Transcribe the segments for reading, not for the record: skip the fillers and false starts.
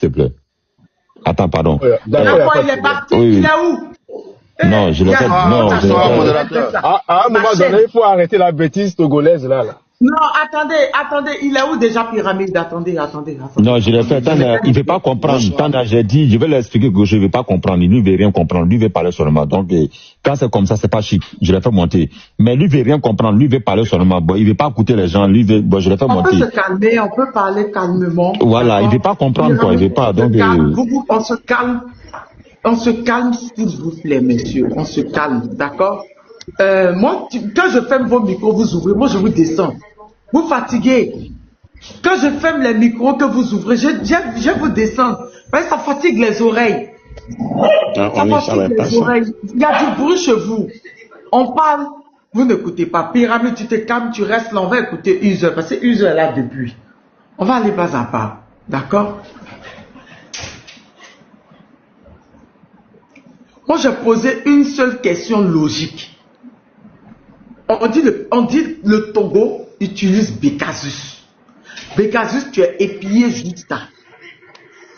te plaît. Attends, pardon. D'accord, il est parti. Oui. Il est où? Non, je l'ai fait. Non, je l'ai fait. À un moment donné, il faut arrêter la bêtise togolaise là. Non, attendez, il est où déjà Pyramide? Attendez. Non, je l'ai fait. Il ne veut pas comprendre. Tanda, j'ai dit, je vais lui expliquer que je ne veux pas comprendre. Lui, il ne veut rien comprendre. Lui, il veut parler seulement. Donc, quand c'est comme ça, c'est pas chic. Je l'ai fait monter. Mais lui, il ne veut rien comprendre. Lui, il veut parler seulement. Bon, il ne veut pas écouter les gens. Lui, veut, bon, je l'ai fait monter. On peut se calmer, on peut parler calmement. Voilà, il ne veut pas comprendre, quoi. Il ne veut pas. Donc, on se calme. On se calme, s'il vous plaît, messieurs. On se calme, d'accord? Moi, quand je ferme vos micros, vous ouvrez, moi, je vous descends. Vous fatiguez. Quand je ferme les micros que vous ouvrez, je vous descends. Mais ça fatigue les oreilles. Ça fatigue les oreilles. Il y a du bruit chez vous. On parle, vous n'écoutez pas. Pyramide, tu te calmes, tu restes là. On va écouter User, parce que User est là depuis. On va aller pas à pas. D'accord? Moi, j'ai posé une seule question logique. On dit le Togo utilise Pegasus. Pegasus, tu es épié juste là.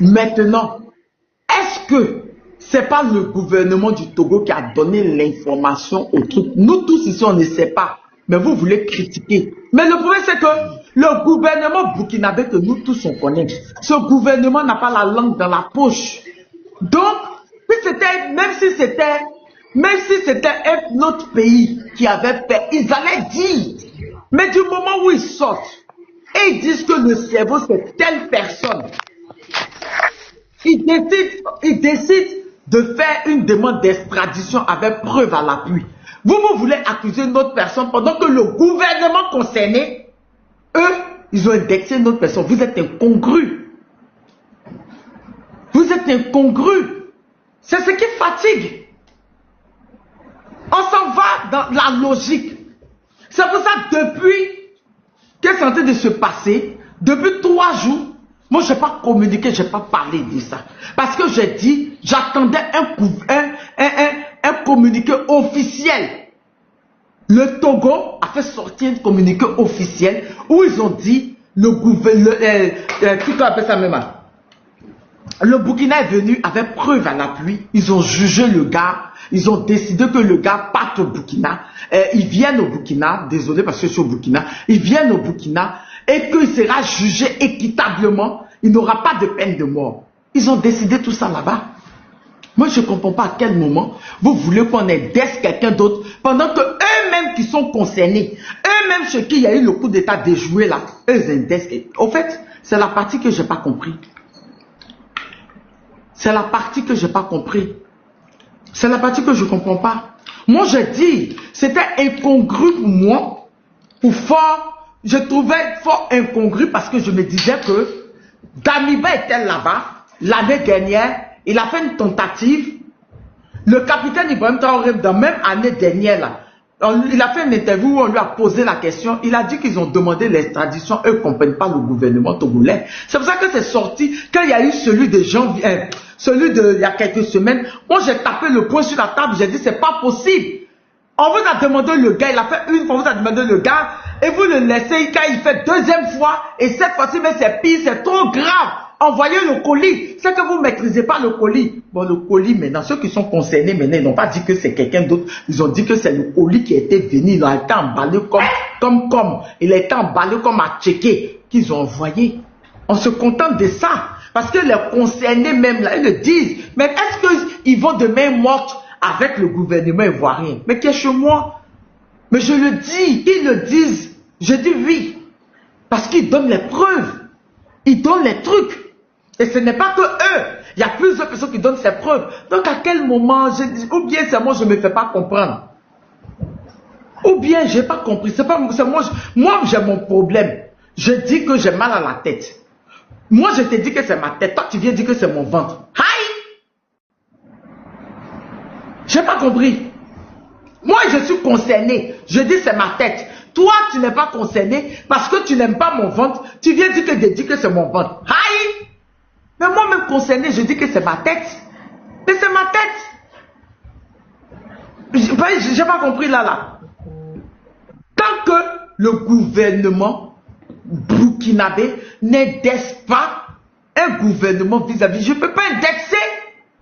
Maintenant, est-ce que c'est pas le gouvernement du Togo qui a donné l'information au truc? Nous tous ici, on ne sait pas. Mais vous voulez critiquer. Mais le problème, c'est que le gouvernement burkinabé que nous tous on connaît, ce gouvernement n'a pas la langue dans la poche. Donc, même si c'était un autre pays qui avait fait, ils allaient dire. Mais du moment où ils sortent et ils disent que le cerveau c'est telle personne, ils décident de faire une demande d'extradition avec preuve à l'appui. Vous voulez accuser une autre personne pendant que le gouvernement concerné, eux, ils ont indexé une autre personne. Vous êtes incongru. Vous êtes incongru. C'est ce qui fatigue. On s'en va dans la logique. C'est pour ça que depuis que c'est en train de se passer, depuis 3 jours, moi je n'ai pas communiqué, je n'ai pas parlé de ça. Parce que j'ai dit, j'attendais un communiqué officiel. Le Togo a fait sortir un communiqué officiel où ils ont dit, le Burkina est venu avec preuve à l'appui. Ils ont jugé le gars. Ils ont décidé que le gars parte au Burkina. Ils viennent au Burkina. Désolé parce que je suis au Burkina. Ils viennent au Burkina et qu'il sera jugé équitablement. Il n'aura pas de peine de mort. Ils ont décidé tout ça là-bas. Moi, je ne comprends pas à quel moment vous voulez qu'on indexe quelqu'un d'autre pendant que eux-mêmes qui sont concernés, eux-mêmes chez qui il y a eu le coup d'état déjoué là, eux indexent. Au fait, c'est la partie que je n'ai pas compris. C'est la partie que je n'ai pas compris. C'est la partie que je ne comprends pas. Moi, je dis, c'était incongru pour moi, je trouvais fort incongru parce que je me disais que Damiba était là-bas, l'année dernière, il a fait une tentative. Le capitaine Ibrahim Traoré, dans la même année dernière, là, il a fait une interview où on lui a posé la question. Il a dit qu'ils ont demandé l'extradition. Eux ne comprennent pas le gouvernement togolais. C'est pour ça que c'est sorti. Quand il y a eu celui de janvier, celui de il y a quelques semaines, moi j'ai tapé le poing sur la table. J'ai dit c'est pas possible. On vous a demandé le gars. Il a fait une fois, on vous a demandé le gars. Et vous le laissez quand il fait deuxième fois. Et cette fois-ci, mais c'est pire, c'est trop grave. Envoyez le colis. C'est que vous ne maîtrisez pas le colis. Bon, le colis, maintenant, ceux qui sont concernés, maintenant, ils n'ont pas dit que c'est quelqu'un d'autre. Ils ont dit que c'est le colis qui était venu. Il a été emballé comme. Il a été emballé comme à checker qu'ils ont envoyé. On se contente de ça. Parce que les concernés, même là, ils le disent. Mais est-ce qu'ils vont de main morte avec le gouvernement ivoirien? Mais qui est chez moi? Mais je le dis. Ils le disent. Je dis oui. Parce qu'ils donnent les preuves. Ils donnent les trucs. Et ce n'est pas que eux. Il y a plusieurs personnes qui donnent ces preuves. Donc à quel moment, ou bien c'est moi, je ne me fais pas comprendre. Ou bien je n'ai pas compris. C'est pas, moi j'ai mon problème. Je dis que j'ai mal à la tête. Moi je te dis que c'est ma tête. Toi tu viens dire que c'est mon ventre. Aïe! Je n'ai pas compris. Moi je suis concerné. Je dis c'est ma tête. Toi tu n'es pas concerné parce que tu n'aimes pas mon ventre. Tu viens dire que c'est mon ventre. Aïe! Mais moi-même concerné, je dis que c'est ma tête. Mais c'est ma tête. J'ai pas compris là. Tant que le gouvernement burkinabé n'aide pas un gouvernement vis-à-vis, je ne peux pas indexer.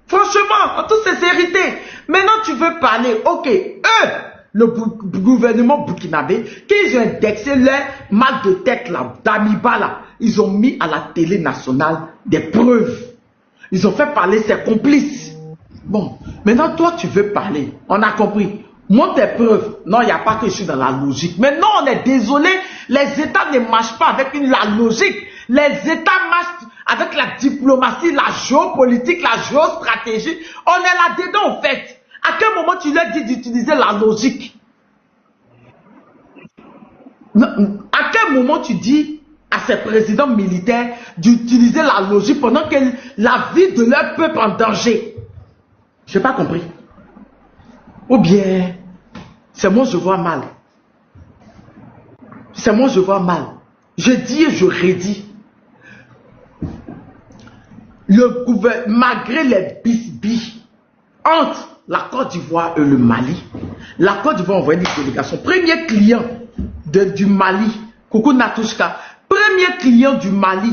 Franchement, en toute sincérité. Maintenant, tu veux parler, ok, eux, le gouvernement burkinabé, qu'ils ont indexé leur mal de tête là, d'Amiba là, ils ont mis à la télé nationale des preuves. Ils ont fait parler ses complices. Bon, maintenant toi tu veux parler, on a compris. Montre tes preuves. Non, il n'y a pas que je suis dans la logique. Mais non, on est désolé, les États ne marchent pas avec la logique. Les États marchent avec la diplomatie, la géopolitique, la géostratégie. On est là-dedans en fait. À quel moment tu leur dis d'utiliser la logique? À quel moment tu dis à ces présidents militaires d'utiliser la logique pendant que la vie de leur peuple est en danger? Je n'ai pas compris. Ou bien, c'est moi je vois mal. C'est moi je vois mal. Je dis et je redis. Le gouvernement, malgré les bisbis entre la Côte d'Ivoire et le Mali, la Côte d'Ivoire a envoyé une délégation. Premier client du Mali, Coucou Natouchka, premier client du Mali,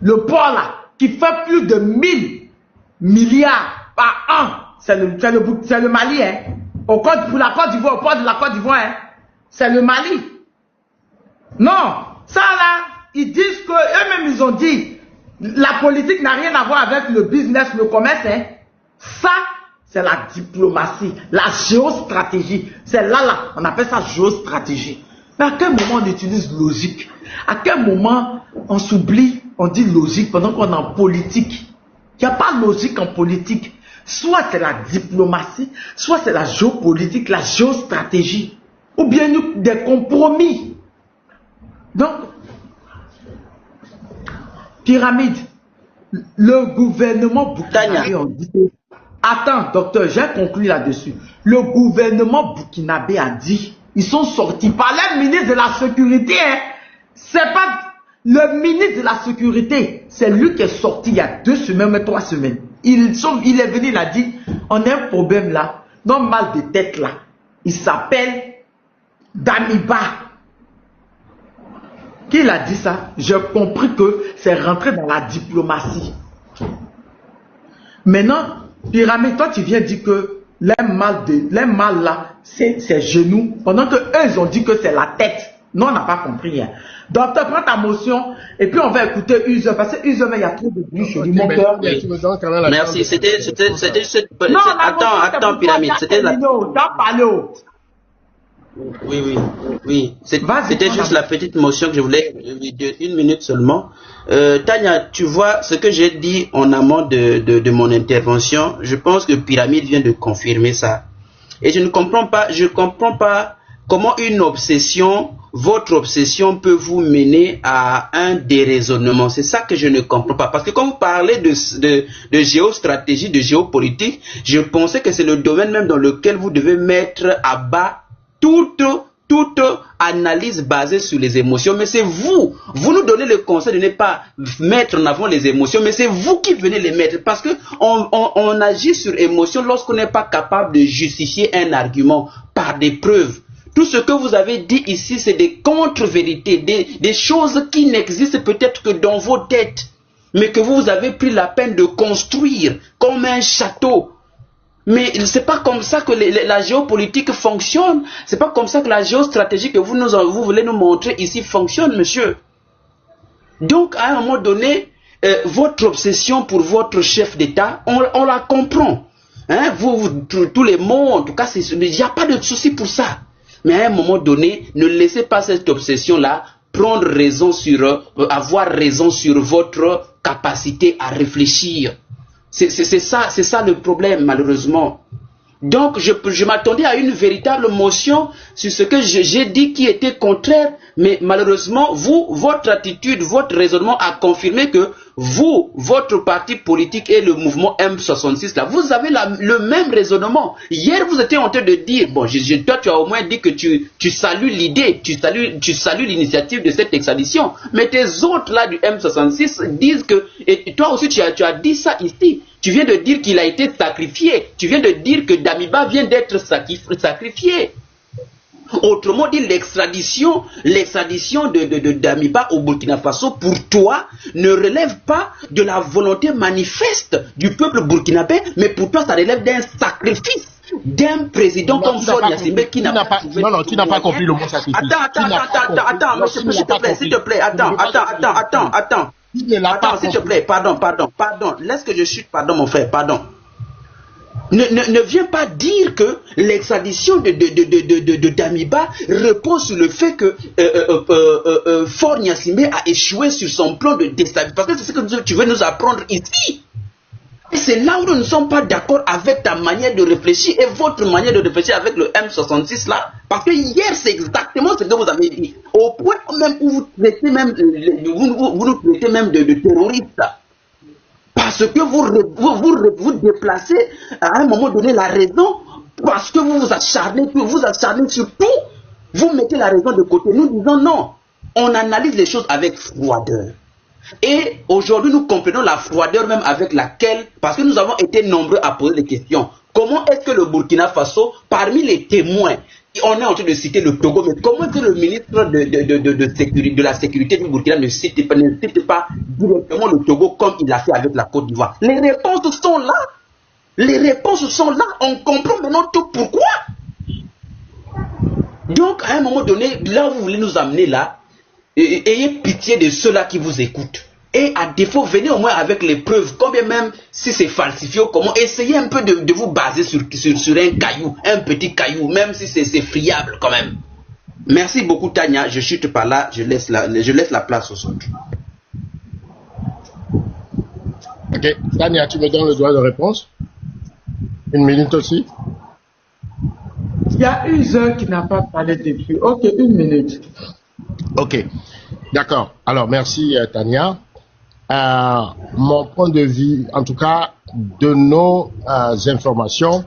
le port là, qui fait plus de 1000 milliards par an, c'est le Mali, hein. Pour la Côte d'Ivoire, au port de la Côte d'Ivoire, hein. C'est le Mali. Non, ça là, ils disent que eux-mêmes ils ont dit, la politique n'a rien à voir avec le business, le commerce, hein. Ça, c'est la diplomatie, la géostratégie. C'est là, on appelle ça géostratégie. Mais à quel moment on utilise logique? À quel moment on s'oublie, on dit logique pendant qu'on est en politique? Il n'y a pas de logique en politique. Soit c'est la diplomatie, soit c'est la géopolitique, la géostratégie. Ou bien des compromis. Donc, pyramide, le gouvernement burkinabé a dit... Attends, docteur, j'ai conclu là-dessus. Le gouvernement burkinabé a dit, ils sont sortis par le ministre de la Sécurité. Hein. C'est pas le ministre de la Sécurité, c'est lui qui est sorti il y a 2 semaines, 3 semaines. Il est venu, il a dit, on a un problème là, non mal de tête là. Il s'appelle Damiba. Qui l'a dit ça? J'ai compris que c'est rentré dans la diplomatie. Maintenant, pyramide, toi tu viens dire que les mal là, c'est genoux, pendant que eux ils ont dit que c'est la tête. Non, on n'a pas compris. Hein. Docteur, prends ta motion et puis on va écouter Uzo, parce que Uzo, il y a trop de bruit chez lui, mon cœur. Merci, c'était attends, pyramide, c'était la... Oui. C'était juste la petite motion que je voulais, de 1 minute seulement. Tania, tu vois, ce que j'ai dit en amont de mon intervention, je pense que Pyramide vient de confirmer ça. Et je ne comprends pas comment une obsession, votre obsession peut vous mener à un déraisonnement. C'est ça que je ne comprends pas. Parce que quand vous parlez de géostratégie, de géopolitique, je pensais que c'est le domaine même dans lequel vous devez mettre à bas toute analyse basée sur les émotions. Mais c'est vous nous donnez le conseil de ne pas mettre en avant les émotions, mais c'est vous qui venez les mettre, parce que on agit sur émotion lorsqu'on n'est pas capable de justifier un argument par des preuves. Tout ce que vous avez dit ici, c'est des contre-vérités, des choses qui n'existent peut-être que dans vos têtes, mais que vous avez pris la peine de construire comme un château. Mais c'est pas comme ça que la géopolitique fonctionne. C'est pas comme ça que la géostratégie que vous voulez nous montrer ici fonctionne, monsieur. Donc, à un moment donné, votre obsession pour votre chef d'État, on la comprend. Hein? Tous les mots, en tout cas, il n'y a pas de souci pour ça. Mais à un moment donné, ne laissez pas cette obsession-là prendre raison avoir raison sur votre capacité à réfléchir. C'est ça le problème, malheureusement. Donc, je m'attendais à une véritable motion sur ce que j'ai dit qui était contraire, mais malheureusement, votre attitude, votre raisonnement a confirmé que votre parti politique et le mouvement M66, là, vous avez le même raisonnement. Hier, vous étiez en train de dire, bon, toi, tu as au moins dit que tu salues l'idée, tu salues l'initiative de cette extradition, mais tes autres, là, du M66, disent que, et toi aussi, tu as dit ça ici. Tu viens de dire qu'il a été sacrifié. Tu viens de dire que Damiba vient d'être sacrifié. Autrement dit, l'extradition de Damiba au Burkina Faso, pour toi, ne relève pas de la volonté manifeste du peuple burkinabé, mais pour toi, ça relève d'un sacrifice d'un président comme Faure Gnassingbé qui n'a pas... Non, tu n'as pas compris le mot sacrifice. Attends, s'il te plaît, attends, s'il te plaît, pardon, laisse que je chute, pardon, mon frère, pardon. Ne viens pas dire que l'extradition de Damiba repose sur le fait que Faure Gnassingbé a échoué sur son plan de déstabilisation. Parce que c'est ce que tu veux nous apprendre ici. Et c'est là où nous ne sommes pas d'accord avec ta manière de réfléchir et votre manière de réfléchir avec le M66 là. Parce que hier, c'est exactement ce que vous avez dit. Au point même où vous traitez même, vous nous traitez même de terroristes. Parce que vous déplacez à un moment donné la raison, parce que vous vous acharnez sur tout, vous mettez la raison de côté. Nous disons non, on analyse les choses avec froideur. Et aujourd'hui, nous comprenons la froideur même avec laquelle, parce que nous avons été nombreux à poser des questions. Comment est-ce que le Burkina Faso, parmi les témoins, on est en train de citer le Togo, mais comment est-ce que le ministre de la sécurité du Burkina ne cite pas directement le Togo comme il l'a fait avec la Côte d'Ivoire? Les réponses sont là. On comprend maintenant tout pourquoi. Donc, à un moment donné, là où vous voulez nous amener là, ayez pitié de ceux-là qui vous écoutent. Et à défaut, venez au moins avec les preuves, combien même si c'est falsifié ou comment, essayez un peu de vous baser sur un caillou, un petit caillou, même si c'est friable quand même. Merci beaucoup Tania, je chute par là, je laisse la place aux autres. Ok, Tania, tu me donnes le droit de réponse? 1 minute aussi. Il y a une heure qui n'a pas parlé depuis. Ok, 1 minute. Ok, d'accord. Alors, merci Tania. Mon point de vue, en tout cas, de nos informations,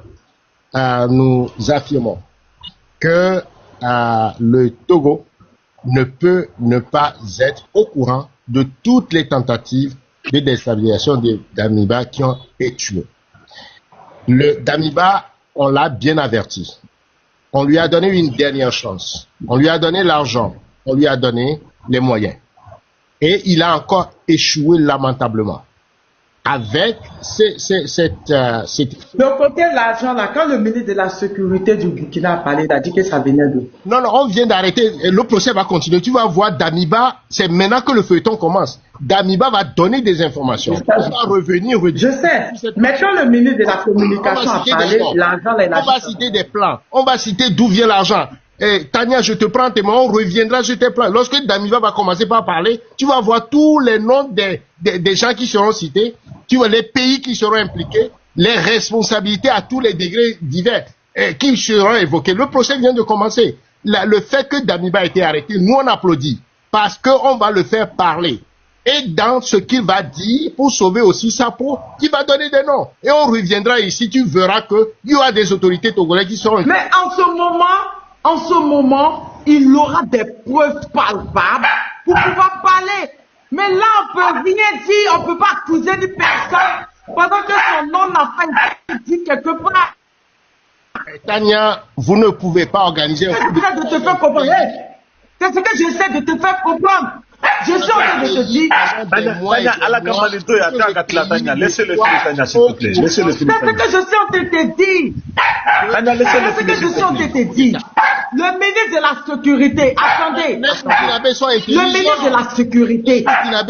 nous affirmons que le Togo ne peut ne pas être au courant de toutes les tentatives de déstabilisation de Damiba qui ont échoué. Le Damiba, on l'a bien averti. On lui a donné une dernière chance. On lui a donné l'argent. On lui a donné les moyens. Et il a encore échoué lamentablement. Avec cette... Le côté de l'argent, là, quand le ministre de la Sécurité du Burkina a parlé, il a dit que ça venait d'où? Non, on vient d'arrêter. Le procès va continuer. Tu vas voir Damiba, c'est maintenant que le feuilleton commence. Damiba va donner des informations. On va revenir. Je sais. Mais quand le ministre de la Communication a parlé, l'argent, là, il a dit... On va citer des plans. On va citer d'où vient l'argent. Tania, je te prends témoin, on reviendra sur tes plans. Lorsque Damiba va commencer par parler, tu vas voir tous les noms des gens qui seront cités, tu vois les pays qui seront impliqués, les responsabilités à tous les degrés divers qui seront évoqués. Le procès vient de commencer. Le fait que Damiba a été arrêté, nous on applaudit parce qu'on va le faire parler. Et dans ce qu'il va dire, pour sauver aussi sa peau, il va donner des noms. Et on reviendra ici, tu verras qu'il y aura des autorités togolaises qui seront... Mais en ce moment, il aura des preuves palpables pour pouvoir parler. Mais là, on peut rien dire, on ne peut pas accuser une personne pendant que son nom n'a pas été dit quelque part. Tania, vous ne pouvez pas organiser... J'essaie de te faire comprendre. C'est ce que j'essaie de te faire comprendre. Je suis en train de te dire. Laissez-le finir, Tania, s'il vous plaît. Laissez-le finir. C'est ce que je suis en train de te dire. C'est ce que je suis en train de te dire. Le ministre de la Sécurité, attendez. Le ministre de la Sécurité.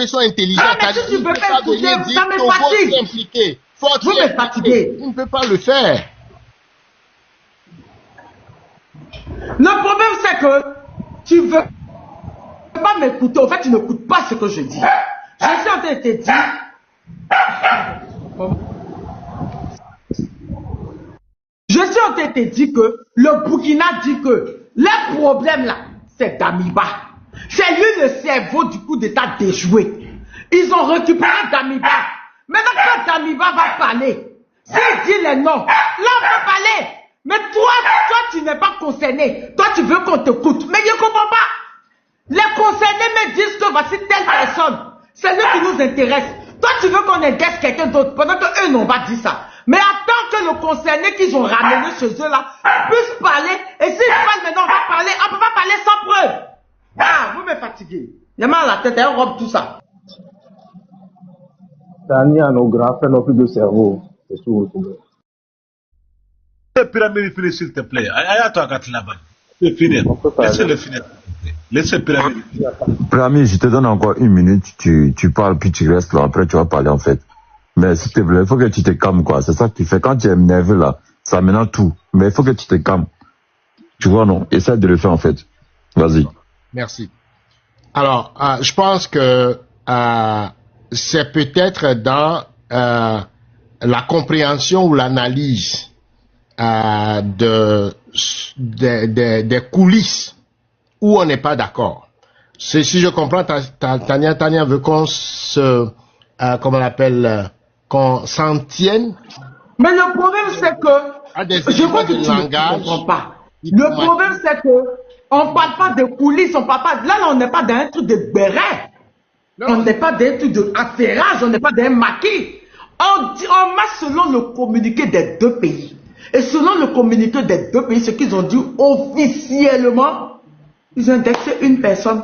Soit intelligent. Mais si tu ne peux pas écouter, ça me fatigue. Vous me fatiguez. On ne peut pas le faire. Le problème, c'est que tu veux pas m'écouter. En fait, tu n'écoutes pas ce que je dis. Je suis en train de te dire. Je suis en train de te dire que le Burkina dit que le problème là, c'est Damiba. C'est lui le cerveau du coup d'État déjoué. Ils ont récupéré Damiba. Maintenant, quand Damiba va parler, s'il dit les noms, là on peut parler. Mais toi, tu n'es pas concerné. Toi, tu veux qu'on t'écoute. Mais je ne comprends pas. Les concernés me disent que voici telle personne. C'est lui qui nous intéresse. Toi, tu veux qu'on indexe quelqu'un d'autre pendant qu'eux n'ont pas dit ça. Mais attends que le concerné qu'ils ont ramené chez eux là puisse parler. Et s'ils parlent maintenant, on va parler. On ne peut pas parler sans preuve. Ah, vous me fatiguez. J'ai mal à la tête, elle robe tout ça. Tania, nos grands frères n'ont plus de cerveau. C'est tout. Laissez Pyramide finir, s'il te plaît. Aïe-toi, Katilaba. Laissez-le finir. Laissez Pyramide finir. Pyramide, je te donne encore 1 minute. Tu parles, puis tu restes là. Après, tu vas parler, en fait. Mais s'il te plaît, il faut que tu te calmes, quoi. C'est ça que tu fais. Quand tu es nerveux, là, ça mélange tout. Mais il faut que tu te calmes. Tu vois, non? Essaie de le faire, en fait. Vas-y. Merci. Alors, je pense que c'est peut-être dans la compréhension ou l'analyse des coulisses où on n'est pas d'accord. Si je comprends, Tania veut qu'on se, comment on l'appelle, qu'on s'en tienne. Mais le problème, c'est que, je crois que tu ne comprends pas. Le problème, c'est que, on ne parle pas de coulisses, on parle pas, là, on n'est pas dans un truc de béret. On n'est pas dans un truc de affairage, on n'est pas dans un maquis. On met selon le communiqué des deux pays. Et selon le communiqué des deux pays, ce qu'ils ont dit officiellement, ils ont indexé une personne.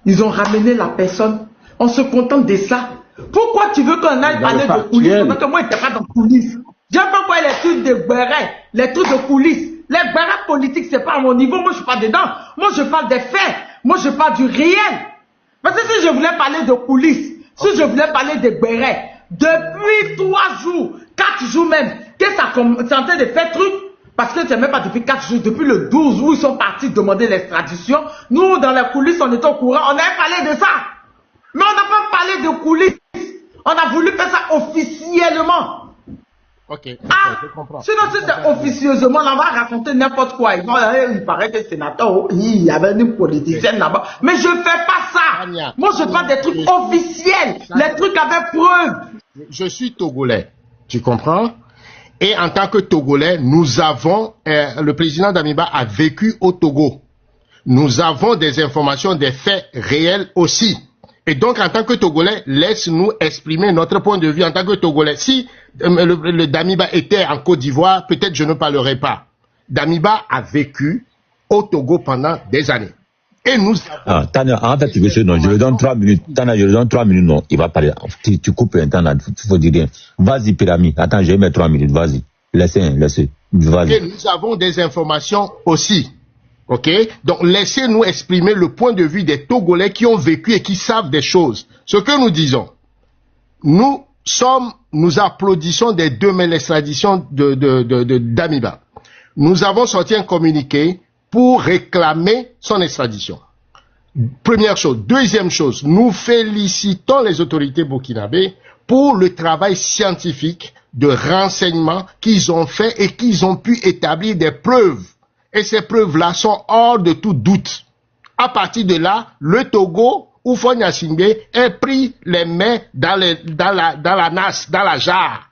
Ils ont ramené la personne. On se contente de ça. Pourquoi tu veux qu'on aille parler de coulisses pendant que moi, je n'étais pas dans coulisses? J'aime pas quoi les trucs de béret, les trucs de coulisses. Les bérets politiques, c'est pas à mon niveau. Moi, je suis pas dedans. Moi, je parle des faits. Moi, je parle du réel. Parce que si je voulais parler de coulisses, si je voulais parler des bérets, depuis 3 jours, 4 jours même, que ça c'est en train de faire truc, parce que c'est même pas depuis 4 jours, depuis le 12 où ils sont partis demander l'extradition, nous, dans les coulisses, on était au courant, on avait parlé de ça. Mais on n'a pas parlé de coulisses. On a voulu faire ça officiellement. Ok, je comprends. Sinon, si c'est officieusement, là, on va raconter n'importe quoi. Il paraît que le sénateur, il y avait une politicienne là-bas. Mais je ne fais pas ça. Moi, je parle des trucs officiels, les trucs avec preuve. Je suis Togolais, tu comprends? Et en tant que Togolais, nous avons, le président Damiba a vécu au Togo. Nous avons des informations, des faits réels aussi. Et donc, en tant que Togolais, laisse-nous exprimer notre point de vue en tant que Togolais. Si le Damiba était en Côte d'Ivoire, peut-être je ne parlerai pas. Damiba a vécu au Togo pendant des années. Et nous avons... Tania, en fait, non, je lui donne 3 minutes. Tania, je lui donne 3 minutes, non. Il va parler. Tu coupes un temps, il faut dire rien. Vas-y, Pyramide. Attends, je vais mettre 3 minutes. Vas-y. Laissez. Vas-y. Et nous avons des informations aussi. Ok? Donc, laissez-nous exprimer le point de vue des Togolais qui ont vécu et qui savent des choses. Ce que nous disons, nous applaudissons des 2 mai l'extradition de Damiba. Nous avons sorti un communiqué pour réclamer son extradition. Première chose. Deuxième chose, nous félicitons les autorités burkinabées pour le travail scientifique de renseignement qu'ils ont fait et qu'ils ont pu établir des preuves. Et ces preuves-là sont hors de tout doute. À partir de là, le Togo ou Fonia Singbe est pris les mains dans la nasse, dans la jarre.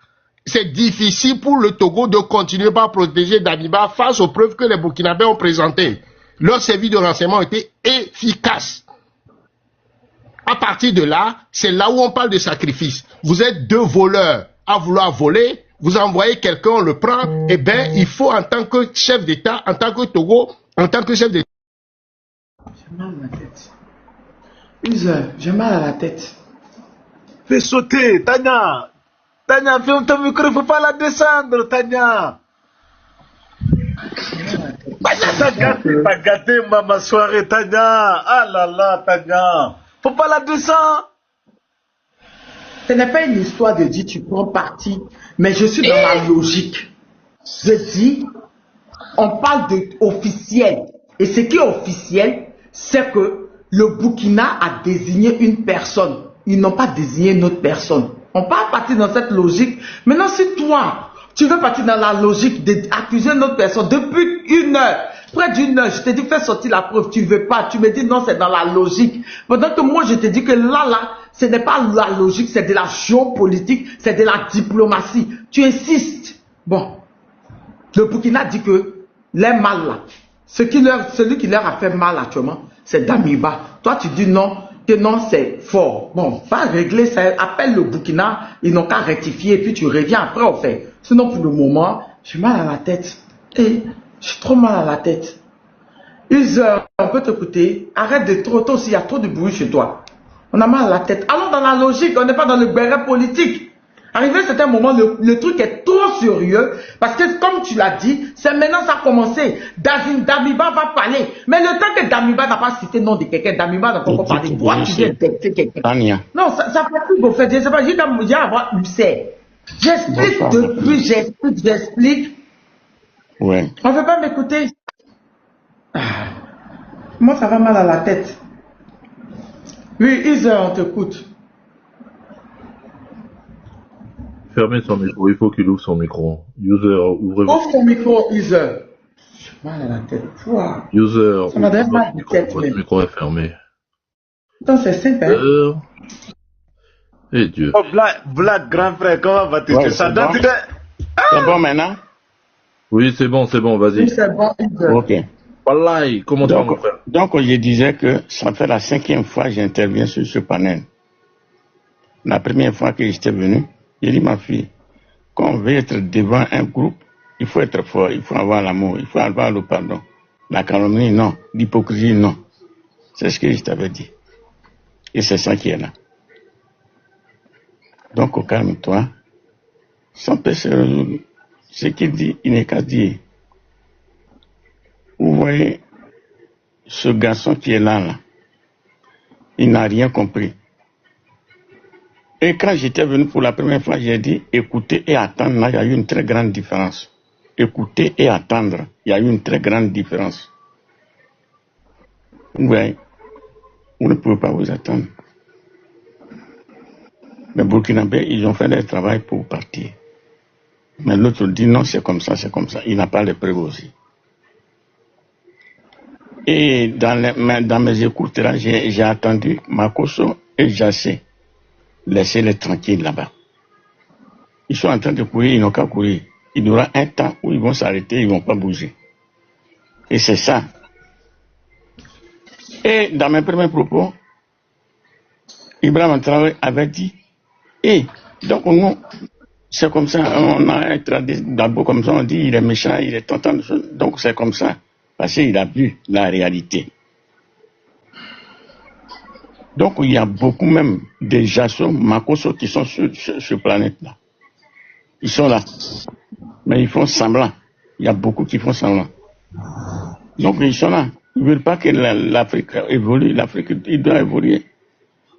C'est difficile pour le Togo de continuer par protéger Damiba face aux preuves que les Burkinabés ont présentées. Leurs services de renseignement ont été efficaces. À partir de là, c'est là où on parle de sacrifice. Vous êtes 2 voleurs à vouloir voler. Vous envoyez quelqu'un, on le prend, eh bien, il faut en tant que chef d'État, en tant que Togo, en tant que chef d'État. J'ai mal à la tête. J'ai mal à la tête. Fais sauter, Tania. Tania, ferme ton micro, il ne faut pas la descendre, Tania. T'as gâté ma soirée, Tania. Ah là là, Tania. Faut pas la descendre. Ce n'est pas une histoire de dire tu prends parti, mais je suis dans la logique. Je dis, on parle de officiel. Et ce qui est officiel, c'est que le Burkina a désigné une personne. Ils n'ont pas désigné une autre personne. On part partir dans cette logique. Maintenant, si toi, tu veux partir dans la logique d'accuser une autre personne depuis 1 heure, près d'1 heure, je te dis fais sortir la preuve, tu ne veux pas, tu me dis non, c'est dans la logique. Pendant que moi, je te dis que là, ce n'est pas la logique, c'est de la géopolitique, c'est de la diplomatie. Tu insistes. Bon, le Burkina dit que les mal là, celui qui leur a fait mal actuellement, c'est Damiba. Toi, tu dis non, que non, c'est fort. Bon, va régler ça, appelle le Burkina, ils n'ont qu'à rectifier, puis tu reviens après, on fait. Sinon, pour le moment, j'ai mal à la tête. Et j'ai trop mal à la tête. On peut t'écouter. Arrête de trop, toi aussi, il y a trop de bruit chez toi. On a mal à la tête. Allons dans la logique, on n'est pas dans le béret politique. Arrivé à un certain moment, le truc est trop sérieux, parce que comme tu l'as dit, c'est maintenant ça a commencé. Damiba va parler. Mais le temps que Damiba n'a pas cité le nom de quelqu'un, Damiba n'a pas encore parlé. Toi, tu viens d'inviter quelqu'un. Non, ça fait plus beau fait. Je sais pas, j'ai avoir ulcère. J'explique depuis, j'explique. Ouais. On ne veut pas m'écouter. Moi, ça va mal à la tête. Oui, Isa, on t'écoute. Fermez son micro, il faut qu'il ouvre son micro. User, ouvrez Ouvre ton micro, Isa. J'ai mal à la tête. Wow. User, ça m'a donné mal à la tête. Votre micro est fermé. Non, c'est simple, hein. Et Dieu. Oh, Black, grand frère, comment vas-tu? Ouais, Ça c'est donne bon. C'est bon maintenant? Oui, c'est bon, vas-y. Oui, c'est bon, Isa. Ok. Wallahi, comment tu vas, mon frère? Donc, je disais que ça fait la 5e fois que j'interviens sur ce panel. La première fois que j'étais venu, j'ai dit, ma fille, quand on veut être devant un groupe, il faut être fort, il faut avoir l'amour, il faut avoir le pardon. La calomnie, non. L'hypocrisie, non. C'est ce que je t'avais dit. Et c'est ça qui est là. Donc, calme-toi. Ça peut se résoudre. Ce qu'il dit, il n'est qu'à dire. Vous voyez, ce garçon qui est là, il n'a rien compris. Et quand j'étais venu pour la première fois, j'ai dit, écoutez et attendre, là, il y a eu une très grande différence. Écouter et attendre, il y a eu une très grande différence. Vous voyez, vous ne pouvez pas vous attendre. Les Burkinabés, ils ont fait leur travail pour partir. Mais l'autre dit, non, c'est comme ça, c'est comme ça. Il n'a pas les preuves aussi. Et dans mes écoutes, là, j'ai attendu Makosso et Jassé. Laissez-les tranquilles là-bas. Ils sont en train de courir, ils n'ont qu'à courir. Il y aura un temps où ils vont s'arrêter, ils ne vont pas bouger. Et c'est ça. Et dans mes premiers propos, Ibrahim Traoré avait dit, donc nous, c'est comme ça, on a un d'abord comme ça, on dit, il est méchant, il est tentant de choses. Donc c'est comme ça, parce qu'il a vu la réalité. Donc, il y a beaucoup même de Jasso, Makosso qui sont sur cette planète-là. Ils sont là. Mais ils font semblant. Il y a beaucoup qui font semblant. Donc, ils sont là. Ils ne veulent pas que l'Afrique évolue. L'Afrique, il doit évoluer.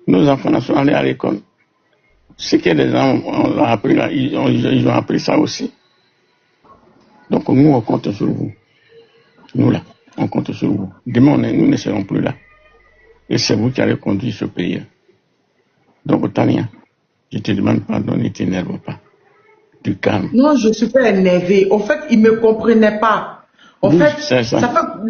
Nos enfants sont allés à l'école. Ce que les gens ont appris là, ils ont appris ça aussi. Donc, nous, on compte sur vous. Nous, là, on compte sur vous. Demain, nous ne serons plus là. Et c'est vous qui allez conduire ce pays. Donc, Tania, je te demande pardon, ne t'énerve pas. Du calme. Non, je ne suis pas énervé. En fait, il ne me comprenait pas. En fait, ça fait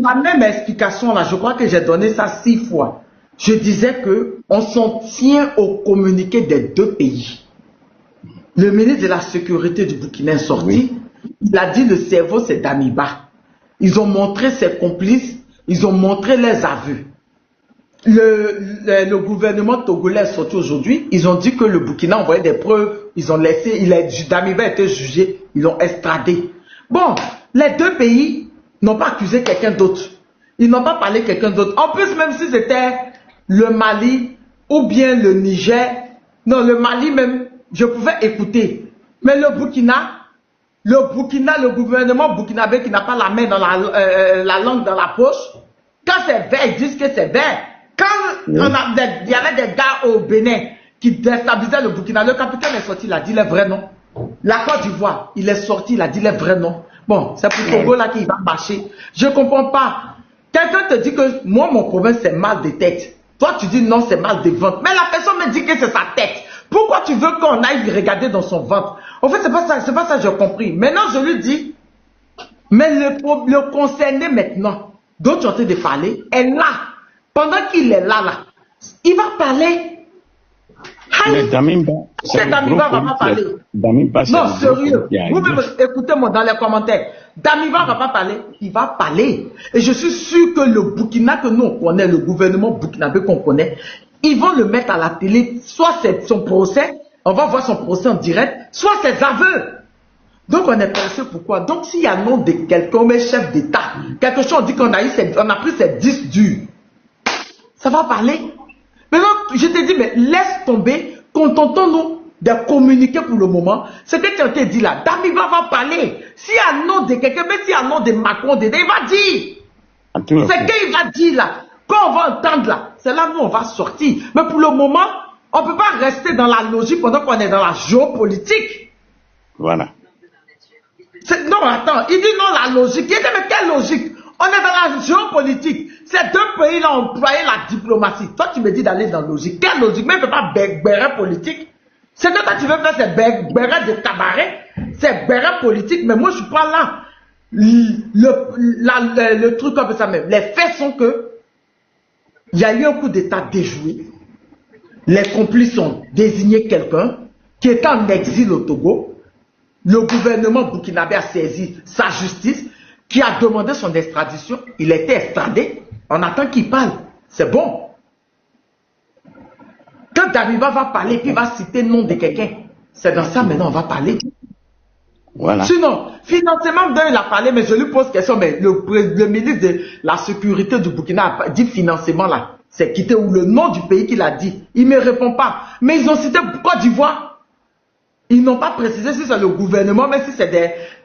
la même explication là. Je crois que j'ai donné ça 6 fois. Je disais que on s'en tient au communiqué des deux pays. Le ministre de la Sécurité du Burkina est sorti. Oui. Il a dit le cerveau, c'est Damiba. Ils ont montré ses complices. Ils ont montré les aveux. Le gouvernement togolais est sorti aujourd'hui. Ils ont dit que le Burkina envoyait des preuves. Ils ont laissé, Damiba a été jugé. Ils l'ont extradé. Bon, les deux pays n'ont pas accusé quelqu'un d'autre. Ils n'ont pas parlé de quelqu'un d'autre. En plus, même si c'était le Mali ou bien le Niger, non, le Mali même, je pouvais écouter. Mais le Burkina, le gouvernement burkinabé qui n'a pas la main dans la langue dans la poche, quand c'est vert, ils disent que c'est vert. Quand il y avait des gars au Bénin qui déstabilisaient le Burkina, le capitaine est sorti, il a dit les vrais noms. La Côte d'Ivoire, il est sorti, il a dit les vrais noms. Bon, c'est pour Togo là qu'il va marcher. Je ne comprends pas. Quelqu'un te dit que moi, mon problème, c'est mal de tête. Toi, tu dis non, c'est mal de ventre. Mais la personne me dit que c'est sa tête. Pourquoi tu veux qu'on aille regarder dans son ventre? En fait, c'est pas ça que j'ai compris. Maintenant, je lui dis, mais le concerné maintenant, dont tu es en train de parler, est là. Pendant qu'il est là, il va parler. Mais Damiba va pas parler. Non, sérieux. Vous-même, écoutez-moi dans les commentaires. Damiba va pas parler. Il va parler. Et je suis sûr que le Burkina que nous on connaît, le gouvernement burkinabé qu'on connaît, ils vont le mettre à la télé, soit c'est son procès, on va voir son procès en direct, soit ses aveux. Donc on est pressé pourquoi? Donc s'il y a nom de quelqu'un, mais chef d'État, quelque chose, on dit qu'on a pris ces 10 durs, ça va parler. Maintenant, je te dis, mais laisse tomber, contentons-nous de communiquer pour le moment. Ce que tu as dit là, Damiba va parler. S'il y a un nom de quelqu'un, même s'il y a un nom de Macron dedans, il va dire. C'est qu'il va dire là. Quand on va entendre là, c'est là où on va sortir. Mais pour le moment, on ne peut pas rester dans la logique pendant qu'on est dans la géopolitique. Voilà. Non, attends, il dit non, la logique. Il dit, mais quelle logique? On est dans la géopolitique. Ces deux pays-là ont employé la diplomatie. Toi, tu me dis d'aller dans la logique. Quelle logique? Mais il ne fait pas béret politique. C'est que toi, tu veux faire ces béret de cabaret, ces bérets politiques, mais moi, je ne suis pas là. Le truc comme ça même. Les faits sont que il y a eu un coup d'État déjoué. Les complices ont désigné quelqu'un qui est en exil au Togo. Le gouvernement burkinabé a saisi sa justice, qui a demandé son extradition. Il a été extradé. On attend qu'il parle. C'est bon. Quand Damiba va parler, puis il va citer le nom de quelqu'un, c'est dans ça maintenant on va parler. Voilà. Sinon, financement d'un, il a parlé, mais je lui pose question, mais le ministre de la sécurité du Burkina a dit financement là, c'est quitté ou le nom du pays qu'il a dit. Il ne me répond pas. Mais ils ont cité Côte d'Ivoire. Ils n'ont pas précisé si c'est le gouvernement, mais si c'est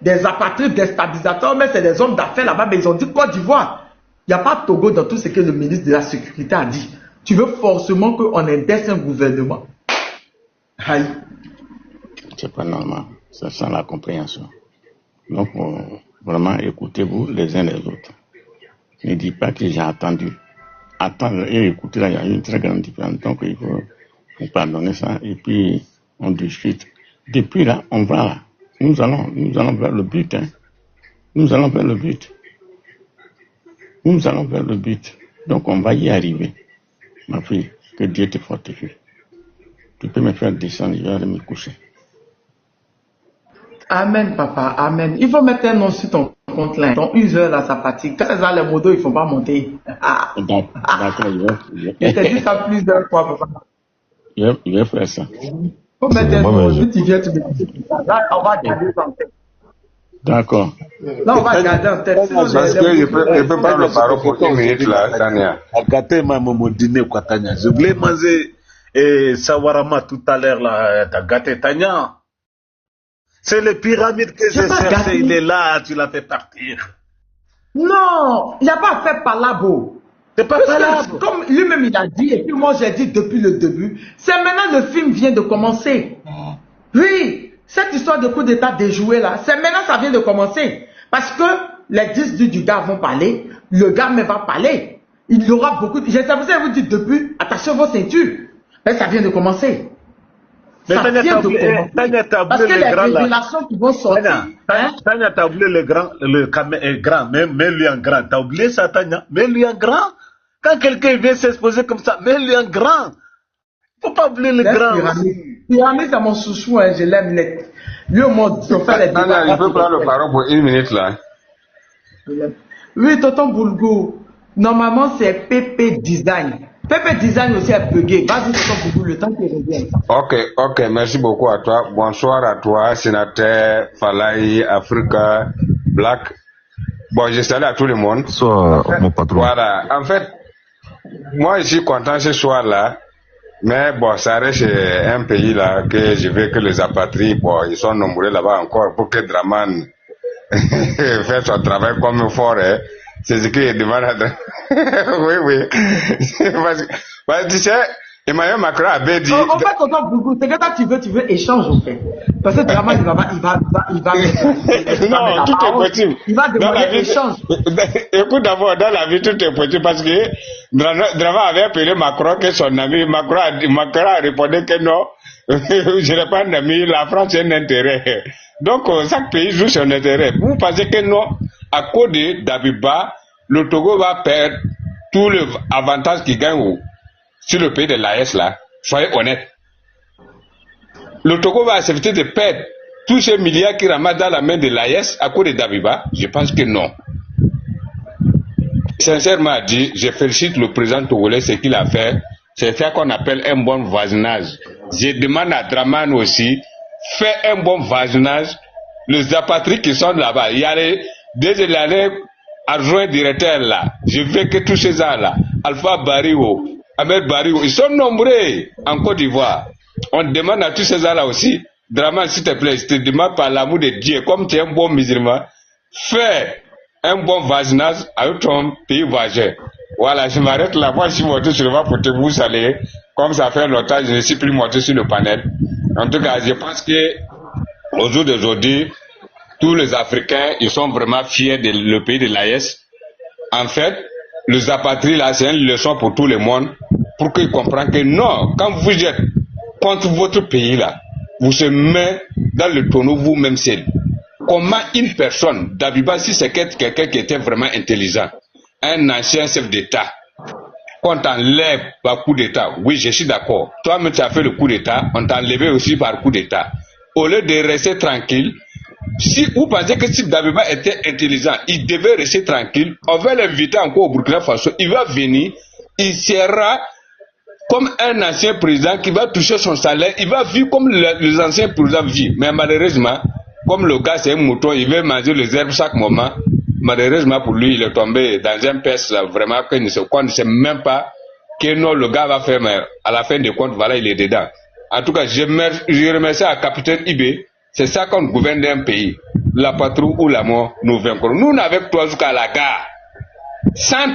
des apatrides, des stabilisateurs, mais c'est des hommes d'affaires là-bas, mais ils ont dit Côte d'Ivoire. Il n'y a pas de Togo dans tout ce que le ministre de la sécurité a dit. Tu veux forcément qu'on indexe un gouvernement. Aïe. C'est pas normal. Ça sent la compréhension. Donc, vraiment, écoutez-vous les uns les autres. Ne dites pas que j'ai attendu. Attendre et écouter, là, il y a une très grande différence. Donc, il faut pardonner ça. Et puis, on discute. Depuis là, on va là. Nous allons vers le but. Hein. Nous allons vers le but. Nous allons vers le but. Donc, on va y arriver. Ma fille, que Dieu te fortifie. Tu peux me faire descendre, je vais aller me coucher. Amen, papa, amen. Il faut mettre un nom sur ton compte là. Ton user là, ça fatigue. Quand ça, les modos, ils ne font pas monter. D'accord, je t'ai dit ça plusieurs fois, papa. Je vais faire ça. Il faut mettre un nom. Tu viens, tu me dis. Là, on va garder en tête. D'accord. Là, on va garder en tête. Parce que je peux prendre le parole pour une minute là, Tania. Gâté ma mon dîner quoi, Tania. Je voulais manger sawarama tout à l'heure là. T'as gâté Tania. C'est le pyramide que j'ai cherché, il est là, tu l'as fait partir. Non, il n'y a pas à faire palabo. C'est pas palabo. Comme lui-même il a dit, et puis moi j'ai dit depuis le début, c'est maintenant le film vient de commencer. Oui, cette histoire de coup d'état déjoué là, c'est maintenant ça vient de commencer. Parce que les 10 du gars vont parler, le gars même va parler. Il y aura beaucoup de... Je sais vous dire depuis, attachez vos ceintures. Mais ça vient de commencer. Mais Tania, t'as oublié le grand là. Révélations qui vont sortir. Tania, t'as oublié le grand, mets-lui en grand. T'as oublié ça, Tania? Mets-lui en grand. Quand quelqu'un vient s'exposer comme ça, mets-lui en grand. Faut pas oublier le grand. Pyramide, c'est mon chouchou, hein, je l'aime net. Lui, au moins, tu fais les débats. Tania, je peux prendre le parole pour une minute là. Oui, tonton Boulgo. Normalement, c'est PP Design. PP Design aussi est bugué. Vas-y, tonton Boulgo, le temps qu'il revienne. Ok, merci beaucoup à toi. Bonsoir à toi, sénateur Falaï, Africa, Black. Bon, je salue à tout le monde. Bonsoir, mon patron. Voilà, en fait, moi je suis content ce soir-là, mais bon, ça reste un pays là que je veux que les apatrides, bon, ils sont nombreux là-bas encore pour que Draman fasse son travail comme fort, hein. C'est ce qu'il demande à oui. Parce que tu sais, Emmanuel Macron avait dit... En fait, tonton Bougou, c'est que toi tu veux échange, en fait. Parce que Draman, il va non, tout est possible. Il va demander échange. Écoute d'abord, dans la vie, tout est possible parce que Draman avait appelé Macron que son ami. Macron a répondu que non, je n'ai pas d'ami, la France a un intérêt. Donc, chaque pays joue son intérêt. Vous pensez que non, à cause de Dabiba, le Togo va perdre tout l'avantage qu'il gagne sur le pays de l'AES là? Soyez honnête. Le Togo va accepter de perdre tous ces milliards qui ramassent dans la main de l'AES à cause de Dabiba? Je pense que non. Sincèrement dit, je félicite le président togolais ce qu'il a fait C'est ça qu'on appelle un bon voisinage. Je demande à Draman aussi, fais un bon voisinage. Les apatrides qui sont là-bas, il y a des années adjoints directeurs là. Je veux que tous ces gens-là, Alpha Barrio, Ahmed Barrio, ils sont nombreux en Côte d'Ivoire. On demande à tous ces gens-là aussi, Draman, s'il te plaît, je te demande par l'amour de Dieu, comme tu es un bon musulman, fais un bon voisinage avec ton pays voisin. Voilà, je m'arrête là. Moi, je suis monté sur le vent pour te vous saluer. Comme ça fait longtemps, je ne suis plus monté sur le panel. En tout cas, je pense que au jour d'aujourd'hui, tous les Africains, ils sont vraiment fiers du pays de l'AES. En fait, les apatrides là, c'est une leçon pour tout le monde, pour qu'ils comprennent que non, quand vous êtes contre votre pays là, vous se mettez dans le tonneau vous-même seul. Comment une personne, d'Abiba, si c'est quelqu'un qui était vraiment intelligent, un ancien chef d'État, qu'on t'enlève par coup d'État, oui, je suis d'accord. Toi-même, tu as fait le coup d'État, on t'a enlevé aussi par coup d'État. Au lieu de rester tranquille, si vous pensez que si Dabiba était intelligent, il devait rester tranquille, on va l'inviter encore au Burkina Faso, il va venir, il sera comme un ancien président qui va toucher son salaire, il va vivre comme les anciens présidents vivent. Mais malheureusement, comme le gars c'est un mouton, il veut manger les herbes chaque moment. Malheureusement pour lui, il est tombé dans un peste là, vraiment qu'on ne sait même pas que non, le gars va faire, mais à la fin des comptes, voilà, il est dedans. En tout cas, je remercie à Capitaine Ibé, c'est ça qu'on gouverne un pays. La patrouille ou la mort, nous vaincrons. Nous, avec toi jusqu'à la gare, sans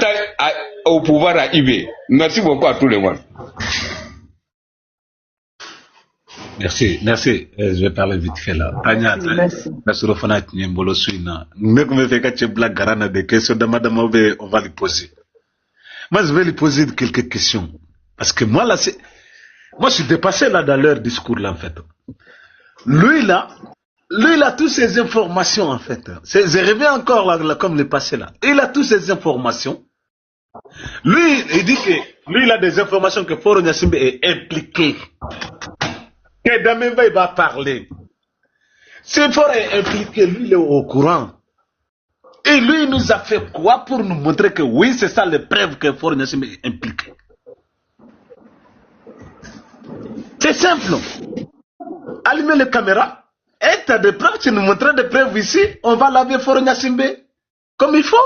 au pouvoir à Ibé. Merci beaucoup à tout le monde. Merci. Je vais parler vite fait là. Tanya, merci Rofana Nyembolo Suina. Mais comme je fais que tu blagues garana des questions de madame on va lui poser. Moi, je vais lui poser quelques questions. Parce que moi, là, moi, je suis dépassé là dans leur discours là, en fait. Lui, là, toutes ces informations, en fait. Je reviens encore là, comme le passé là. Il a toutes ces informations. Lui, il dit que, lui, il a des informations que Foro Gnassingbé est impliqué. Que Damemba, il va parler. Si Foro est impliqué, lui, il est au courant. Et lui, il nous a fait quoi pour nous montrer que oui, c'est ça les preuves que Foro Gnassingbé est impliqué. C'est simple. Allumer les caméras. Et tu as des preuves, tu nous montres des preuves ici. On va laver Foro Gnassingbé comme il faut.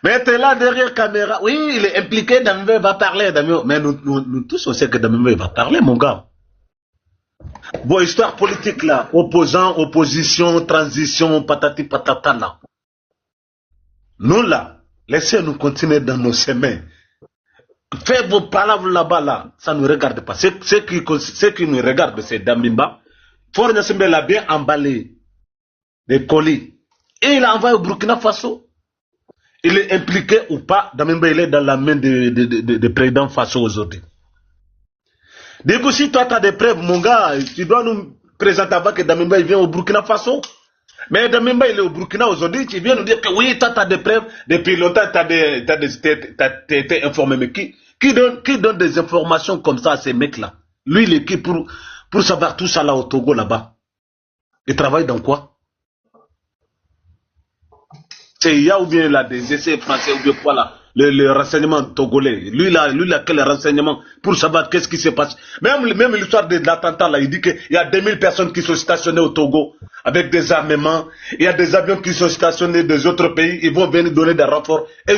Mais tu es là derrière caméra. Oui, il est impliqué, Damemba va parler. Mais nous tous, on sait que Damemba va parler, mon gars. Bon, histoire politique là. Opposant, opposition, transition, patati patata là. Nous là, laissez-nous continuer dans nos chemins. Faites vos palabres là-bas là. Ça ne nous regarde pas. Ce qui nous regarde, c'est Damemba. Foro Gnassingbé l'a bien emballé. Des colis. Et il a envoyé au Burkina Faso. Il est impliqué ou pas, Damemba il est dans la main de président Faso aujourd'hui. Du coup, si toi tu as des preuves, mon gars, tu dois nous présenter avant que Damemba il vienne au Burkina Faso. Mais Damemba il est au Burkina aujourd'hui, tu viens nous dire que oui, toi tu as des preuves, depuis longtemps tu as été informé. Mais qui donne des informations comme ça à ces mecs-là? Lui, il est qui pour savoir tout ça là au Togo là-bas? Il travaille dans quoi? C'est IA ou bien là des essais français ou bien quoi là, le renseignement togolais. Lui là quel renseignement pour savoir qu'est-ce qui se passe. Même l'histoire de l'attentat là, il dit qu'il y a 2000 personnes qui sont stationnées au Togo avec des armements. Il y a des avions qui sont stationnés des autres pays. Ils vont venir donner des renforts. Et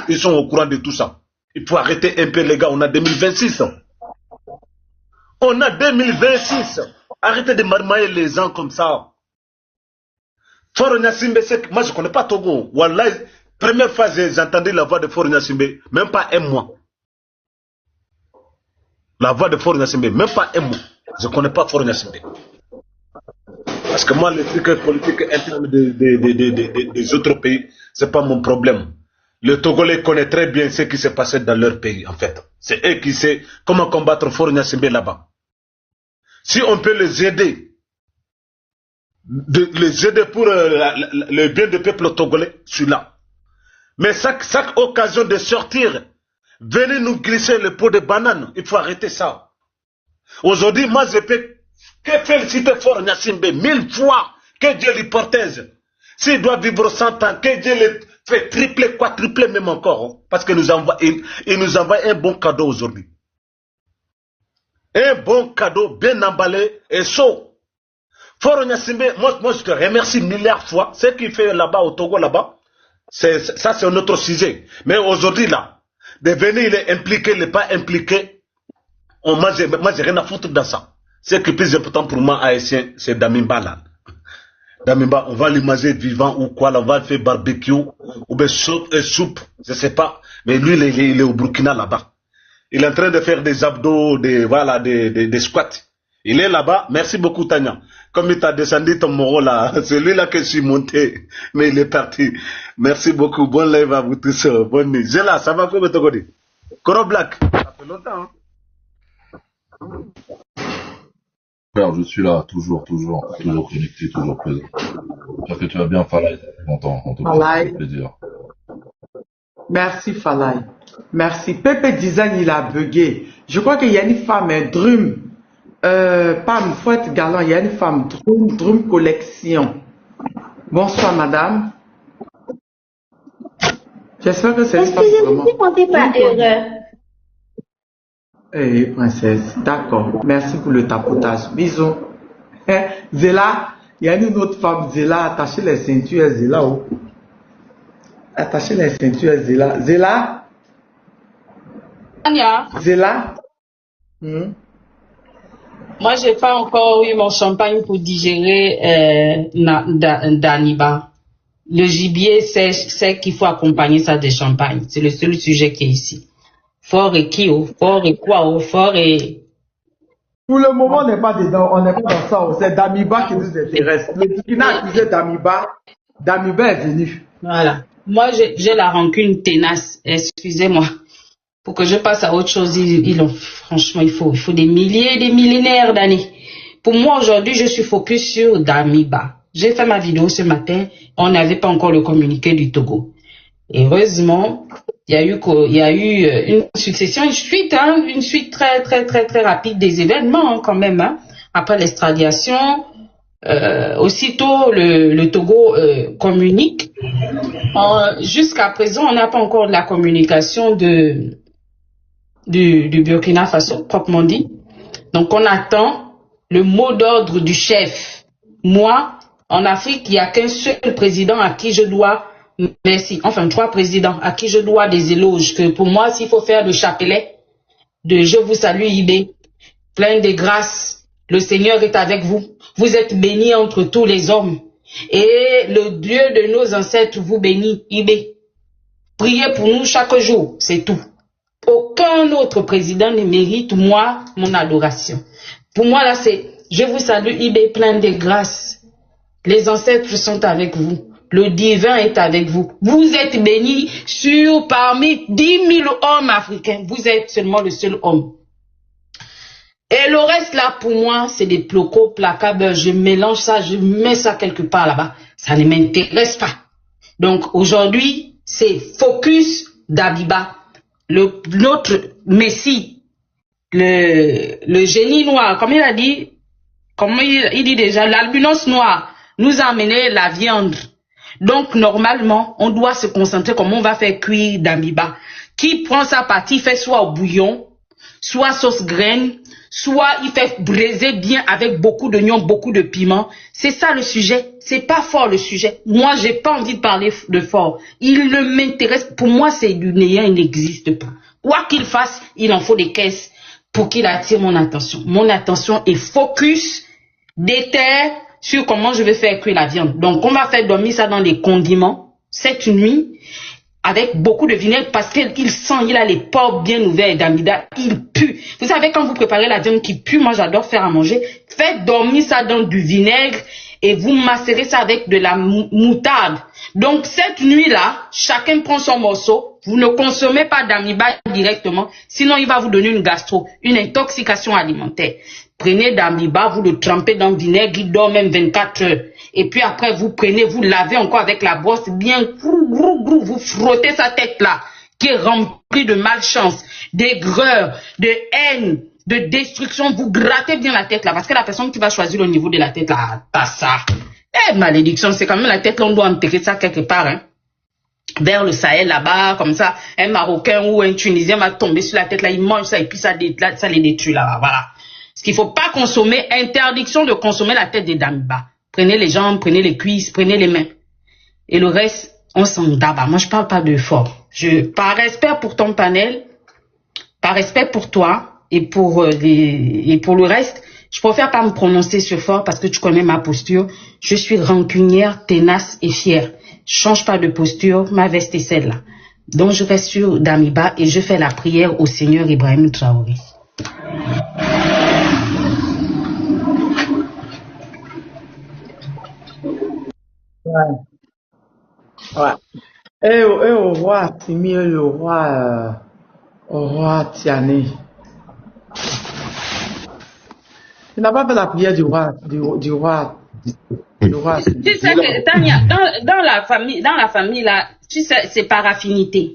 ils sont au courant de tout ça. Il faut arrêter un peu les gars. On a 2026. On a 2026. Arrêtez de marmailler les gens comme ça. Foro Gnassingbé, moi je ne connais pas Togo. Wallah, première fois j'ai entendu la voix de Foro Gnassingbé, même pas un mois. La voix de Foro Gnassingbé, même pas un mois. Je ne connais pas Foro Gnassingbé. Parce que moi, les trucs politiques internes des autres pays, ce n'est pas mon problème. Le Togolais connaît très bien ce qui s'est passé dans leur pays, en fait. C'est eux qui savent comment combattre Foro Gnassingbé là-bas. Si on peut les aider, pour le bien du peuple togolais, celui-là. Mais chaque occasion de sortir, venez nous glisser le pot de banane. Il faut arrêter ça. Aujourd'hui, moi, je peux que féliciter Foro Gnassingbé 1000 fois. Que Dieu lui protège. S'il doit vivre 100 ans, que Dieu le fait tripler, quadrupler même encore. Parce qu'il nous envoie un bon cadeau aujourd'hui. Un bon cadeau bien emballé et chaud. Foro Gnassingbé, moi je te remercie milliards de fois. Ce qu'il fait là-bas au Togo, là-bas, ça c'est un autre sujet. Mais aujourd'hui là, de venir, il est impliqué, il n'est pas impliqué. Moi j'ai rien à foutre dans ça. Ce qui est plus important pour moi, haïtien, c'est Damimba là. Damimba, on va l'imager vivant ou quoi, là, on va faire barbecue, ou bien soupe, je sais pas. Mais lui, il est au Burkina là-bas. Il est en train de faire des abdos, des squats. Il est là-bas. Merci beaucoup, Tania. Comme il t'a descendu ton moro là, c'est lui là que je suis monté, mais il est parti. Merci beaucoup. Bonne live à vous tous. Bonne nuit. J'ai là, ça va quoi, Betogodi? Coro Black. Ça fait longtemps, hein? Frère, je suis là, toujours connecté, toujours présent. J'espère que tu vas bien, Falaï. Longtemps, en tout cas, ça fait plaisir. Merci, Falaï. Merci. Pepe Design, il a bugué. Je crois qu'il y a une femme, Drum. Pam, faut être galant, il y a une femme, Drum Collection. Bonsoir, madame. J'espère que c'est une femme vraiment. Excusez-moi, par erreur. Eh, princesse, d'accord. Merci pour le tapotage. Bisous. Zéla, il y a une autre femme, Zéla, attachez les ceintures, Zéla. Oh. Attachez les ceintures, Zéla. Zéla? Tania. Zéla? Moi, j'ai pas encore eu mon champagne pour digérer Daniba. Le gibier, c'est qu'il faut accompagner ça de champagne. C'est le seul sujet qui est ici. Fort et qui, fort et quoi, fort et... Pour le moment, on n'est pas dedans, on n'est pas dans ça. C'est Damiba qui nous intéresse. Le Burkina a accusé Damiba. Damiba est venu. Voilà. Moi, j'ai la rancune tenace. Excusez-moi. Pour que je passe à autre chose, franchement, il faut des milliers et des millénaires d'années. Pour moi, aujourd'hui, je suis focus sur Damiba. J'ai fait ma vidéo ce matin. On n'avait pas encore le communiqué du Togo. Et heureusement, il y a eu une succession, une suite très, très, très, très rapide des événements, hein, quand même, hein. Après l'extradiation, aussitôt le Togo communique. Jusqu'à présent, on n'a pas encore de la communication du Burkina Faso, proprement dit. Donc, on attend le mot d'ordre du chef. Moi, en Afrique, il n'y a qu'un seul président à qui je dois, enfin 3 présidents à qui je dois des éloges. Que pour moi, s'il faut faire le chapelet de je vous salue Ibé, plein de grâce, le Seigneur est avec vous. Vous êtes bénis entre tous les hommes. Et le Dieu de nos ancêtres vous bénit, Ibé. Priez pour nous chaque jour, c'est tout. Aucun autre président ne mérite, moi, mon adoration. Pour moi, là, c'est je vous salue Ibé, plein de grâce. Les ancêtres sont avec vous. Le divin est avec vous. Vous êtes bénis parmi 10 000 hommes africains. Vous êtes seulement le seul homme. Et le reste là, pour moi, c'est des plocos, placables. Je mélange ça, je mets ça quelque part là-bas. Ça ne m'intéresse pas. Donc aujourd'hui, c'est focus d'Abiba. Notre Messie, le génie noir, comme il a dit, comme il dit déjà, l'albinos noir nous a amené la viande. Donc, normalement, on doit se concentrer comment on va faire cuire Damiba. Qui prend sa partie, fait soit au bouillon, soit sauce graine, soit il fait braiser bien avec beaucoup d'oignons, beaucoup de piment. C'est ça le sujet. C'est pas fort le sujet. Moi, j'ai pas envie de parler de fort. Il ne m'intéresse. Pour moi, c'est du néant, il n'existe pas. Quoi qu'il fasse, il en faut des caisses pour qu'il attire mon attention. Mon attention est focus, déterre, sur comment je vais faire cuire la viande. Donc, on va faire dormir ça dans les condiments cette nuit avec beaucoup de vinaigre parce qu'il sent, il a les pores bien ouverts d'Amida, il pue. Vous savez, quand vous préparez la viande qui pue, moi j'adore faire à manger, faites dormir ça dans du vinaigre et vous macérez ça avec de la moutarde. Donc, cette nuit-là, chacun prend son morceau. Vous ne consommez pas d'Amiba directement, sinon il va vous donner une gastro, une intoxication alimentaire. Prenez d'Amiba, vous le trempez dans le vinaigre, il dort même 24 heures. Et puis après, vous prenez, vous lavez encore avec la brosse, bien, vous frottez sa tête là, qui est remplie de malchance, d'aigreur, de haine, de destruction. Vous grattez bien la tête là, parce que la personne qui va choisir le niveau de la tête là, pas ça. Eh, malédiction, c'est quand même la tête là, on doit enterrer ça quelque part, hein. Vers le Sahel là-bas, comme ça, un Marocain ou un Tunisien va tomber sur la tête là, il mange ça et puis ça les détruit là, voilà. Ce qu'il ne faut pas consommer, interdiction de consommer la tête des Damiba. Prenez les jambes, prenez les cuisses, prenez les mains. Et le reste, on s'en tabac. Moi, je ne parle pas de fort. Par respect pour ton panel, par respect pour toi et pour le reste, je préfère pas me prononcer sur fort parce que tu connais ma posture. Je suis rancunière, tenace et fière. Je change pas de posture, ma veste est celle-là. Donc, je reste sur Damiba et je fais la prière au Seigneur Ibrahim Traoré. Ouais. Et au roi Timi et le roi Tiané. Tu n'as pas fait la prière du roi. Tu sais que Tania, dans la famille là, tu sais, c'est par affinité.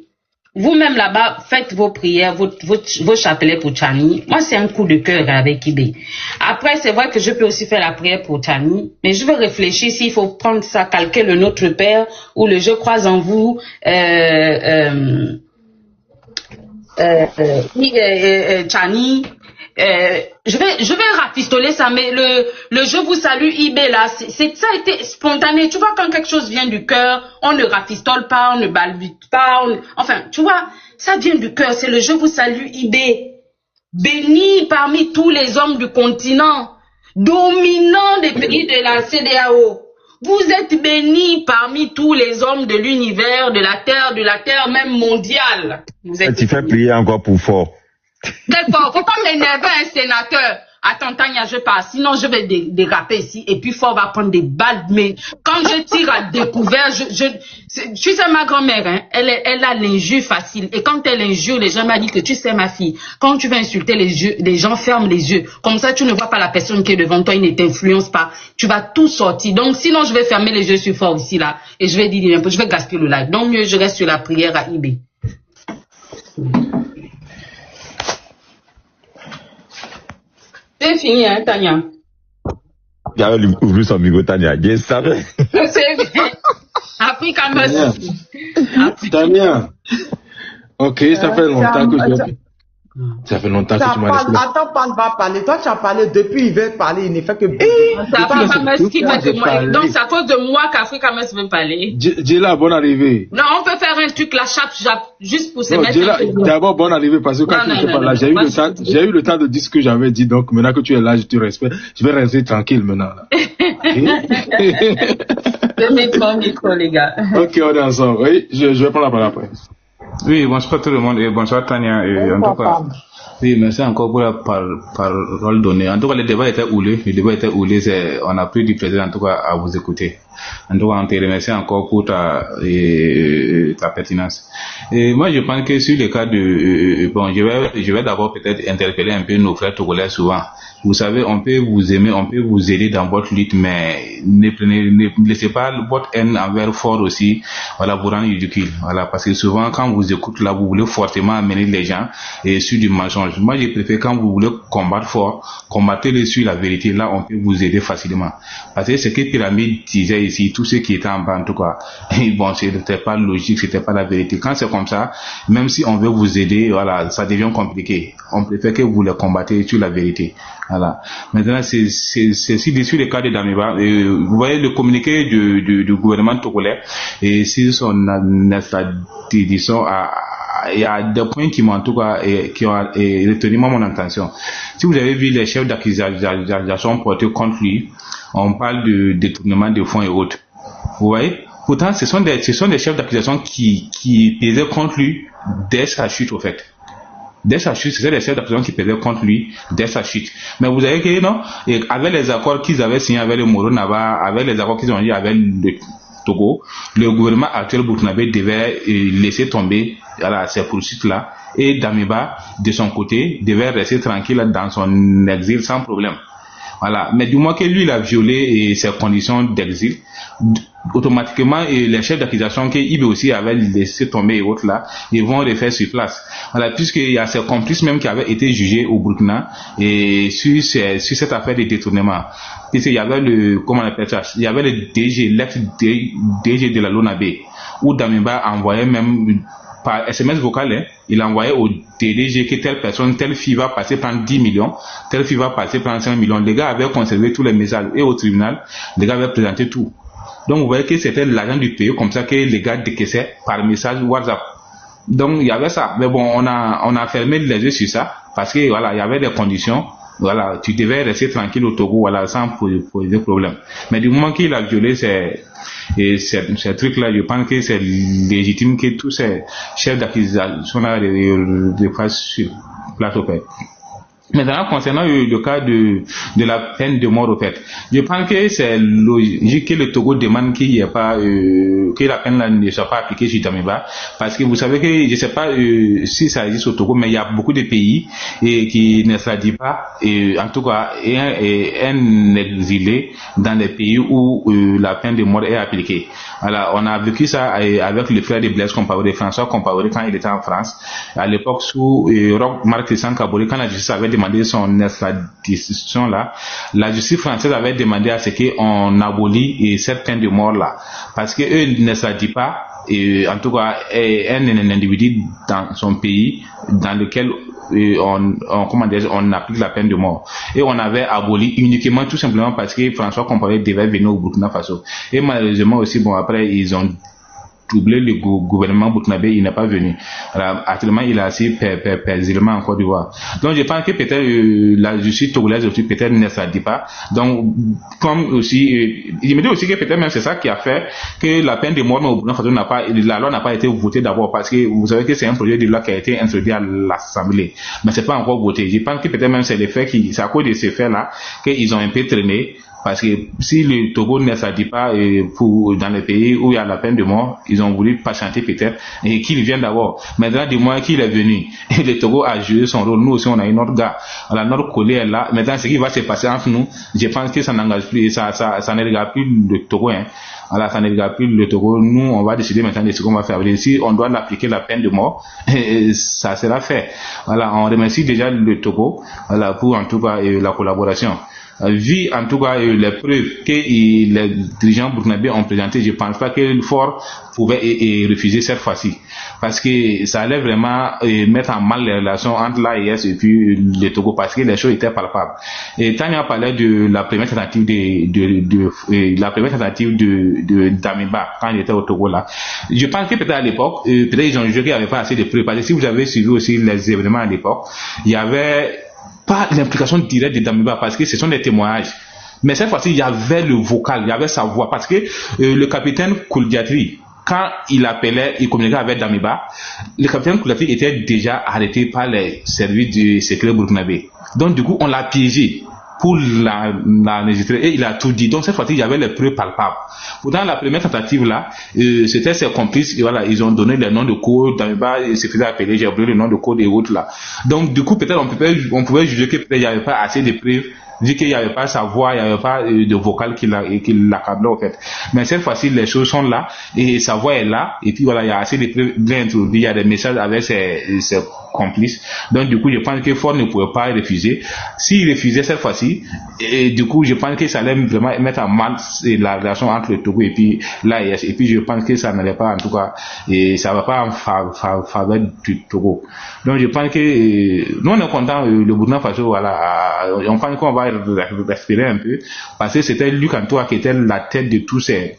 Vous-même là-bas, faites vos prières, vos chapelets pour Tchani. Moi, c'est un coup de cœur avec Ibé. Après, c'est vrai que je peux aussi faire la prière pour Tchani, mais je vais réfléchir s'il faut prendre ça, calquer le Notre Père ou le Je crois en vous, Tchani. Je vais rafistoler ça, mais le je vous salue Ibé là, ça a été spontané. Tu vois, quand quelque chose vient du cœur, on ne rafistole pas, on ne balbute pas, enfin, tu vois, ça vient du cœur. C'est le je vous salue Ibé, béni parmi tous les hommes du continent, dominant des pays de la CEDEAO. Vous êtes bénis parmi tous les hommes de l'univers, de la terre même mondiale. Tu fais prier encore pour fort. D'accord, faut pas m'énerver un sénateur. Attends, Tania, je passe. Sinon, je vais déraper ici. Et puis, Fort va prendre des balles. Mais quand je tire à découvert, tu sais, ma grand-mère, hein, elle a l'injure facile. Et quand elle injure, les gens m'ont dit que tu sais, ma fille, quand tu veux insulter les gens ferment les yeux. Comme ça, tu ne vois pas la personne qui est devant toi, il ne t'influence pas. Tu vas tout sortir. Donc, sinon, je vais fermer les yeux sur Fort ici, là. Et je vais dire un peu, je vais gaspiller le live. Donc, mieux, je reste sur la prière à Ibé. C'est fini, hein, Tania. Il avait ouvert son micro, Tania. Je savais. C'est bien. Africa merci. Tania. Ok, ça fait longtemps que je... Ça fait longtemps que tu m'as laissé. Attends, Pan va parler. Toi, tu as parlé depuis, il veut parler, il ne fait que... C'est Africa Mess qui va de moi. Donc, c'est à cause de moi qu'Africa Mess veut parler. Djela, bonne arrivée. Non, on peut faire un truc, la chape, juste pour se mettre... D'abord, bonne arrivée, parce que quand tu n'étais pas là, j'ai eu le temps de dire ce que j'avais dit, donc maintenant que tu es là, je te respecte. Je vais rester tranquille maintenant. C'est mon micro, les gars. Ok, on est ensemble. Oui, je vais prendre la parole après. Oui, bonsoir tout le monde et bonsoir Tania. Et en tout cas, oui, merci encore pour la parole donnée. En tout cas, le débat était houleux. On a pris du plaisir en tout cas à vous écouter. En tout cas, on te remercie encore pour ta pertinence. Et moi, je pense que sur le cas de, je vais d'abord peut-être interpeller un peu nos frères togolais souvent. Vous savez, on peut vous aimer, on peut vous aider dans votre lutte, mais ne laissez pas votre haine envers Fort aussi, voilà, vous rendre ridicule. Voilà, parce que souvent, quand vous écoutez là, vous voulez fortement amener les gens et sur du mensonge. Moi, je préfère quand vous voulez combattre Fort, combattez-le sur la vérité. Là, on peut vous aider facilement. Parce que ce que Pyramide disait ici, tous ceux qui étaient en bas, en tout cas, bon, c'était pas logique, c'était pas la vérité. Quand c'est comme ça, même si on veut vous aider, voilà, ça devient compliqué. On préfère que vous les combattez sur la vérité. Voilà. Maintenant, c'est sur le cas de Damiba. Vous voyez le communiqué du gouvernement togolais et si son disons il y a des points qui m'ont en tout cas qui ont retenu mon attention. Si vous avez vu les chefs d'accusation portés contre lui, on parle de détournement de fonds et autres. Vous voyez? Pourtant, ce sont des chefs d'accusation qui pesaient contre lui dès sa chute, au fait. Dès sa chute, c'était les chefs d'accusation qui pesaient contre lui dès sa chute. Mais vous avez que non, et avec les accords qu'ils avaient signés avec le Moro Naba, avec les accords qu'ils ont eu avec le Togo, le gouvernement actuel burkinabé devait laisser tomber ces poursuites-là, et Damiba, de son côté, devait rester tranquille dans son exil sans problème. Voilà. Mais du moins que lui, il a violé ses conditions d'exil, automatiquement, les chefs d'accusation qu'il aussi avait laissé tomber et autres là, ils vont refaire sur place. Voilà, puisqu'il y a ces complices même qui avaient été jugés au Burkina et sur cette affaire de détournement. Puisqu'il y avait il y avait le DG, l'ex-DG de la LONAB, où Damiba envoyait même par SMS vocal, hein, il a envoyé au DDG que telle personne, telle fille va passer prendre 10 millions, telle fille va passer prendre 5 millions. Les gars avaient conservé tous les messages et au tribunal, les gars avaient présenté tout. Donc vous voyez que c'était l'agent du pays comme ça que les gars décaissaient par message WhatsApp. Donc il y avait ça. Mais bon, on a fermé les yeux sur ça parce que voilà, il y avait des conditions. Voilà, tu devais rester tranquille au Togo, voilà, sans poser problème. Mais du moment qu'il a violé ces trucs-là, je pense que c'est légitime que tous ces chefs d'accusation-là fassent sur place au fait. Maintenant, concernant le cas de la peine de mort au fait, je pense que c'est logique que le Togo demande qu'il n'y ait pas, que la peine là ne soit pas appliquée sur Damiba, parce que vous savez que, je sais pas si ça existe au Togo, mais il y a beaucoup de pays qui ne se dit pas, en tout cas, un exilé dans les pays où la peine de mort est appliquée. Alors, on a vécu ça avec le frère de Blaise Compaoré, François Compaoré, quand il était en France, à l'époque sous Marc Christian Kaboré, quand la justice avait demandé son extradition là, la justice française avait demandé à ce qu'on abolit cette peine de mort là, parce que eux ne s'extradient pas, en tout cas un individu dans son pays dans lequel on applique la peine de mort. Et on avait aboli uniquement tout simplement parce que François Compaoré devait venir au Burkina Faso. Et malheureusement aussi, bon, après ils ont doublé le gouvernement burkinabé, il n'est pas venu. Alors, actuellement, il est assis paisiblement en Côte d'Ivoire. Donc, je pense que peut-être la justice togolaise aussi peut-être ne s'addit pas. Donc, comme aussi, il me dit aussi que peut-être même c'est ça qui a fait que la peine de mort au Burkina Faso la loi n'a pas été votée d'abord parce que vous savez que c'est un projet de loi qui a été introduit à l'Assemblée, mais c'est pas encore voté. Je pense que peut-être même c'est l'effet c'est à cause de ces faits-là qu'ils ont un peu traîné. Parce que si le Togo ne s'addit pas dans les pays où il y a la peine de mort, ils ont voulu patienter peut-être et qu'il vienne d'abord. Maintenant, du moins qu'il est venu, et le Togo a joué son rôle. Nous aussi, on a eu notre gars. Alors, notre collègue est là. Maintenant, ce qui va se passer entre nous, je pense que ça n'engage plus, ça ne regarde plus le Togo, hein. Alors, ça ne regarde plus le Togo. Nous, on va décider maintenant de ce qu'on va faire. Si on doit l'appliquer la peine de mort, ça sera fait. Voilà, on remercie déjà le Togo, voilà, pour en tout cas la collaboration. Vu en tout cas les preuves que les dirigeants burkinabés ont présentées, je ne pense pas que le fort pouvait refuser cette fois-ci, parce que ça allait vraiment mettre en mal les relations entre l'AES et puis le Togo, parce que les choses étaient palpables. Et Tania parlait de la première tentative de Damiba quand il était au Togo là. Je pense que peut-être à l'époque, peut-être ils ont jugé qu'il n'y avait pas assez de preuves, parce que si vous avez suivi aussi les événements à l'époque, il y avait pas l'implication directe de Damiba parce que ce sont des témoignages. Mais cette fois-ci, il y avait le vocal, il y avait sa voix, parce que le capitaine Kouldiatri, quand il appelait, il communiquait avec Damiba, le capitaine Kouldiatri était déjà arrêté par les services du secret burkinabé. Donc du coup, on l'a piégé pour l'enregistrer et il a tout dit. Donc cette fois-ci, il y avait les preuves palpables. Pourtant, la première tentative là, c'était ses complices, et voilà, ils ont donné les noms de code, Damiba se faisait appeler, j'ai oublié le nom de code et autres là. Donc du coup, peut-être on pouvait juger que peut-être il n'y avait pas assez de preuves, vu qu'il n'y avait pas sa voix, il n'y avait pas de vocal qui l'accablait en fait. Mais cette fois-ci, les choses sont là, et sa voix est là, et puis voilà, il y a assez de preuves bien introduits, il y a des messages avec ses complices. Donc du coup, je pense que Ford ne pouvait pas refuser. S'il refusait cette fois-ci, et du coup, je pense que ça allait vraiment mettre en mal la relation entre le Togo et puis l'AES. Et puis je pense que ça n'allait pas, en tout cas, et ça va pas en faveur du Togo. Donc je pense que nous on est content, le Burkina Faso, voilà, on pense qu'on va respirer un peu, parce que c'était lui Kantoua qui était la tête de tous ces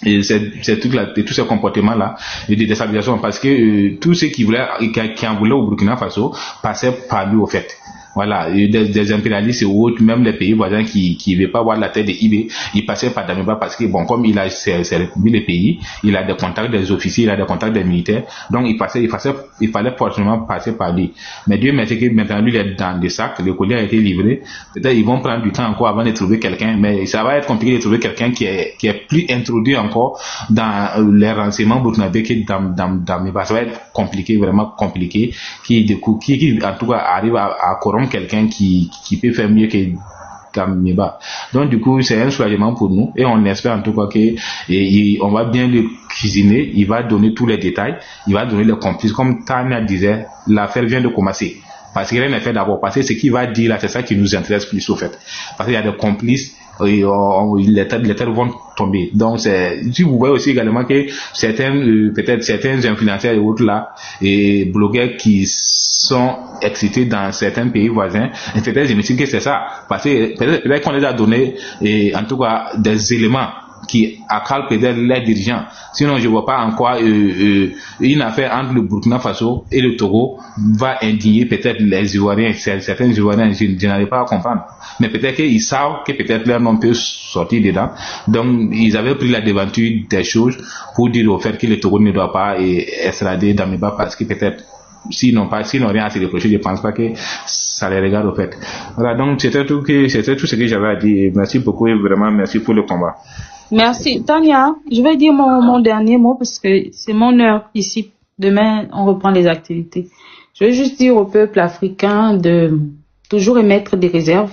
trucs-là, de tous ces comportements-là, de déstabilisation, parce que tous ceux qui en voulaient au Burkina Faso passaient par lui au fait. Voilà, des impérialistes et autres, même les pays voisins qui ne veulent pas voir la tête de IB, ils passaient par Damiba parce que, bon, comme il a servi les pays, il a des contacts des officiers, il a des contacts des militaires, donc il fallait forcément passer par lui. Mais Dieu merci que maintenant lui il est dans des sacs, le collier a été livré, peut-être ils vont prendre du temps encore avant de trouver quelqu'un, mais ça va être compliqué de trouver quelqu'un qui est plus introduit encore dans les renseignements burkinabés que dans Damiba. Ça va être compliqué, vraiment compliqué, qui en tout cas arrive à corrompre quelqu'un qui peut faire mieux que Damiba. Donc du coup c'est un soulagement pour nous et on espère en tout cas que on va bien le cuisiner, il va donner tous les détails, il va donner les complices. Comme Tania disait, l'affaire vient de commencer. Parce qu'il rien n'est fait d'abord, parce que ce qu'il va dire là, c'est ça qui nous intéresse plus au fait. Parce qu'il y a des complices et les têtes vont tomber. Donc si vous voyez aussi également que peut-être certains influenceurs et autres là, et blogueurs qui sont excités dans certains pays voisins, et peut-être je me dis que c'est ça, parce que peut-être qu'on les a donné, et en tout cas des éléments qui accalent peut-être les dirigeants. Sinon, je vois pas en quoi une affaire entre le Burkina Faso et le Togo va indigner peut-être les Ivoiriens, certains Ivoiriens, je n'arrive pas à comprendre. Mais peut-être qu'ils savent que peut-être leur nom peut sortir dedans. Donc, ils avaient pris la devanture des choses pour dire au fait que le Togo ne doit pas extrader Damiba parce que peut-être s'ils n'ont rien à se reprocher, je pense pas que ça les regarde au fait. Voilà, donc c'était tout ce que j'avais à dire. Merci beaucoup et vraiment merci pour le combat. Merci. Tania, je vais dire mon dernier mot parce que c'est mon heure ici. Demain, on reprend les activités. Je veux juste dire au peuple africain de toujours émettre des réserves,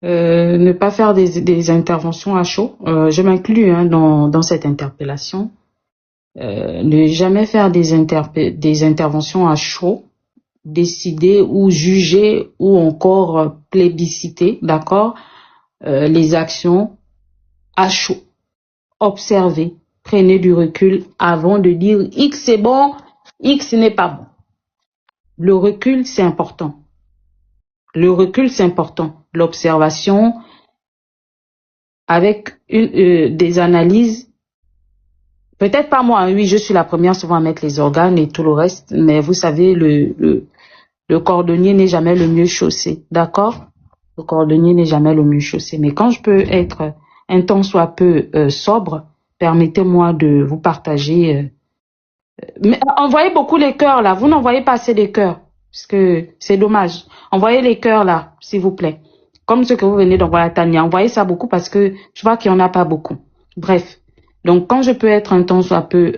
ne pas faire des interventions à chaud. Je m'inclus dans cette interpellation. Ne jamais faire des interventions à chaud, décider ou juger ou encore plébisciter, d'accord, les actions à chaud. Observez, prenez du recul avant de dire X c'est bon, X n'est pas bon. Le recul c'est important. L'observation avec des analyses. Peut-être pas moi, oui, je suis la première souvent à mettre les organes et tout le reste, mais vous savez, le cordonnier n'est jamais le mieux chaussé, d'accord? Le cordonnier n'est jamais le mieux chaussé. Mais quand je peux être un tant soit peu sobre, permettez-moi de vous partager. Mais envoyez beaucoup les cœurs là, vous n'envoyez pas assez les cœurs, parce que c'est dommage. Envoyez les cœurs là, s'il vous plaît. Comme ce que vous venez d'envoyer à Tania, envoyez ça beaucoup parce que je vois qu'il n'y en a pas beaucoup. Bref. Donc, quand je peux être un tant soit peu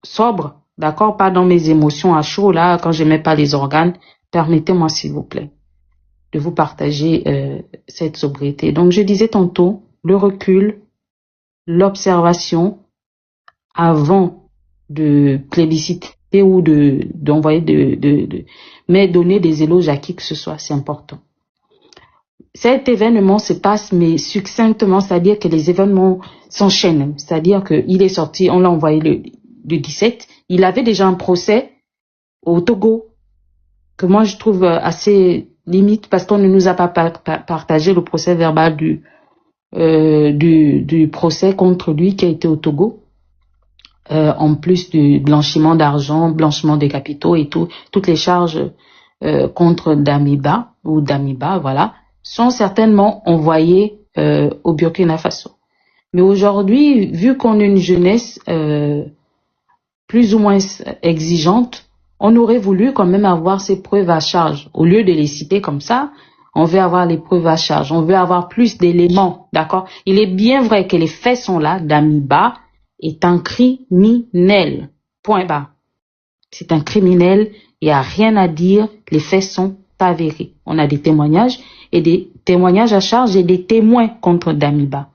sobre, d'accord, pas dans mes émotions à chaud, là, quand je mets pas les organes, permettez-moi, s'il vous plaît, de vous partager cette sobriété. Donc, je disais tantôt, le recul, l'observation, avant de plébisciter ou d'envoyer mais donner des éloges à qui que ce soit, c'est important. Cet événement se passe, mais succinctement, c'est-à-dire que les événements s'enchaînent. C'est-à-dire qu'il est sorti, on l'a envoyé le 17. Il avait déjà un procès au Togo, que moi je trouve assez limite, parce qu'on ne nous a pas partagé le procès verbal du procès contre lui qui a été au Togo. En plus du blanchiment d'argent, blanchiment des capitaux et toutes les charges contre Damiba, voilà, sont certainement envoyés au Burkina Faso. Mais aujourd'hui, vu qu'on a une jeunesse plus ou moins exigeante, on aurait voulu quand même avoir ces preuves à charge. Au lieu de les citer comme ça, on veut avoir les preuves à charge. On veut avoir plus d'éléments, d'accord? Il est bien vrai que les faits sont là. Damiba est un criminel. Point barre. C'est un criminel. Il n'y a rien à dire. Les faits sont avérés. On a des témoignages et des témoignages à charge et des témoins contre Damiba.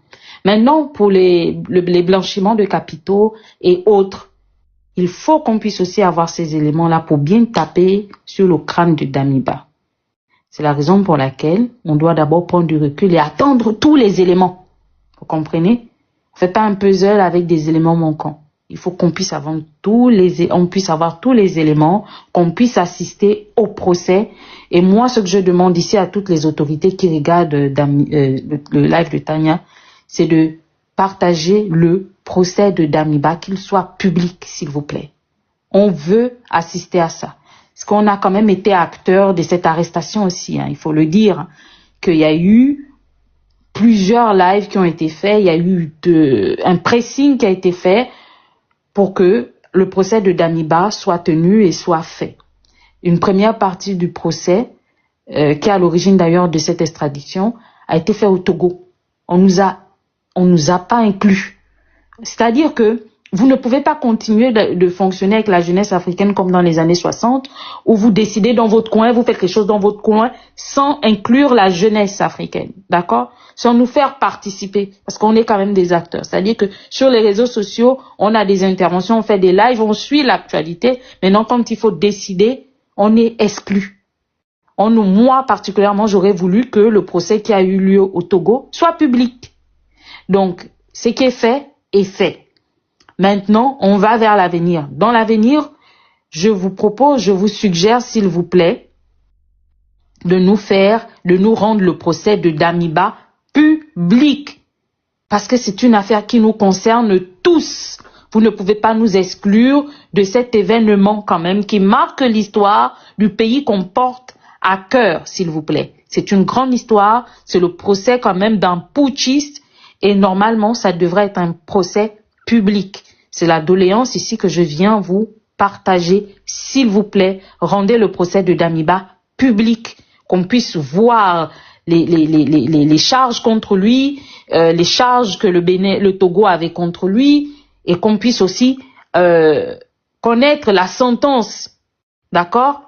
Maintenant, pour les blanchiments de capitaux et autres, il faut qu'on puisse aussi avoir ces éléments-là pour bien taper sur le crâne de Damiba. C'est la raison pour laquelle on doit d'abord prendre du recul et attendre tous les éléments. Vous comprenez? On ne fait pas un puzzle avec des éléments manquants. Il faut qu'on puisse avoir tous les éléments, qu'on puisse assister au procès. Et moi, ce que je demande ici à toutes les autorités qui regardent le live de Tania, c'est de partager le procès de Damiba, qu'il soit public, s'il vous plaît. On veut assister à ça. Parce qu'on a quand même été acteur de cette arrestation aussi, il faut le dire, qu'il y a eu plusieurs lives qui ont été faits, il y a eu un pressing qui a été fait pour que le procès de Damiba soit tenu et soit fait. Une première partie du procès, qui est à l'origine d'ailleurs de cette extradition, a été fait au Togo. On nous a pas inclus. C'est-à-dire que vous ne pouvez pas continuer de fonctionner avec la jeunesse africaine comme dans les années 60, où vous décidez dans votre coin, vous faites quelque chose dans votre coin, sans inclure la jeunesse africaine, d'accord? Sans nous faire participer, parce qu'on est quand même des acteurs. C'est-à-dire que sur les réseaux sociaux, on a des interventions, on fait des lives, on suit l'actualité. Maintenant, quand il faut décider, on est exclu. moi particulièrement, j'aurais voulu que le procès qui a eu lieu au Togo soit public. Donc, ce qui est fait est fait. Maintenant, on va vers l'avenir. Dans l'avenir, je vous suggère, s'il vous plaît, de nous rendre le procès de Damiba public. Parce que c'est une affaire qui nous concerne tous. Vous ne pouvez pas nous exclure de cet événement quand même qui marque l'histoire du pays qu'on porte à cœur, s'il vous plaît. C'est une grande histoire, c'est le procès quand même d'un putschiste et normalement ça devrait être un procès public. C'est la doléance ici que je viens vous partager. S'il vous plaît, rendez le procès de Damiba public, qu'on puisse voir les charges contre lui, les charges que le Togo avait contre lui, et qu'on puisse aussi connaître la sentence, d'accord,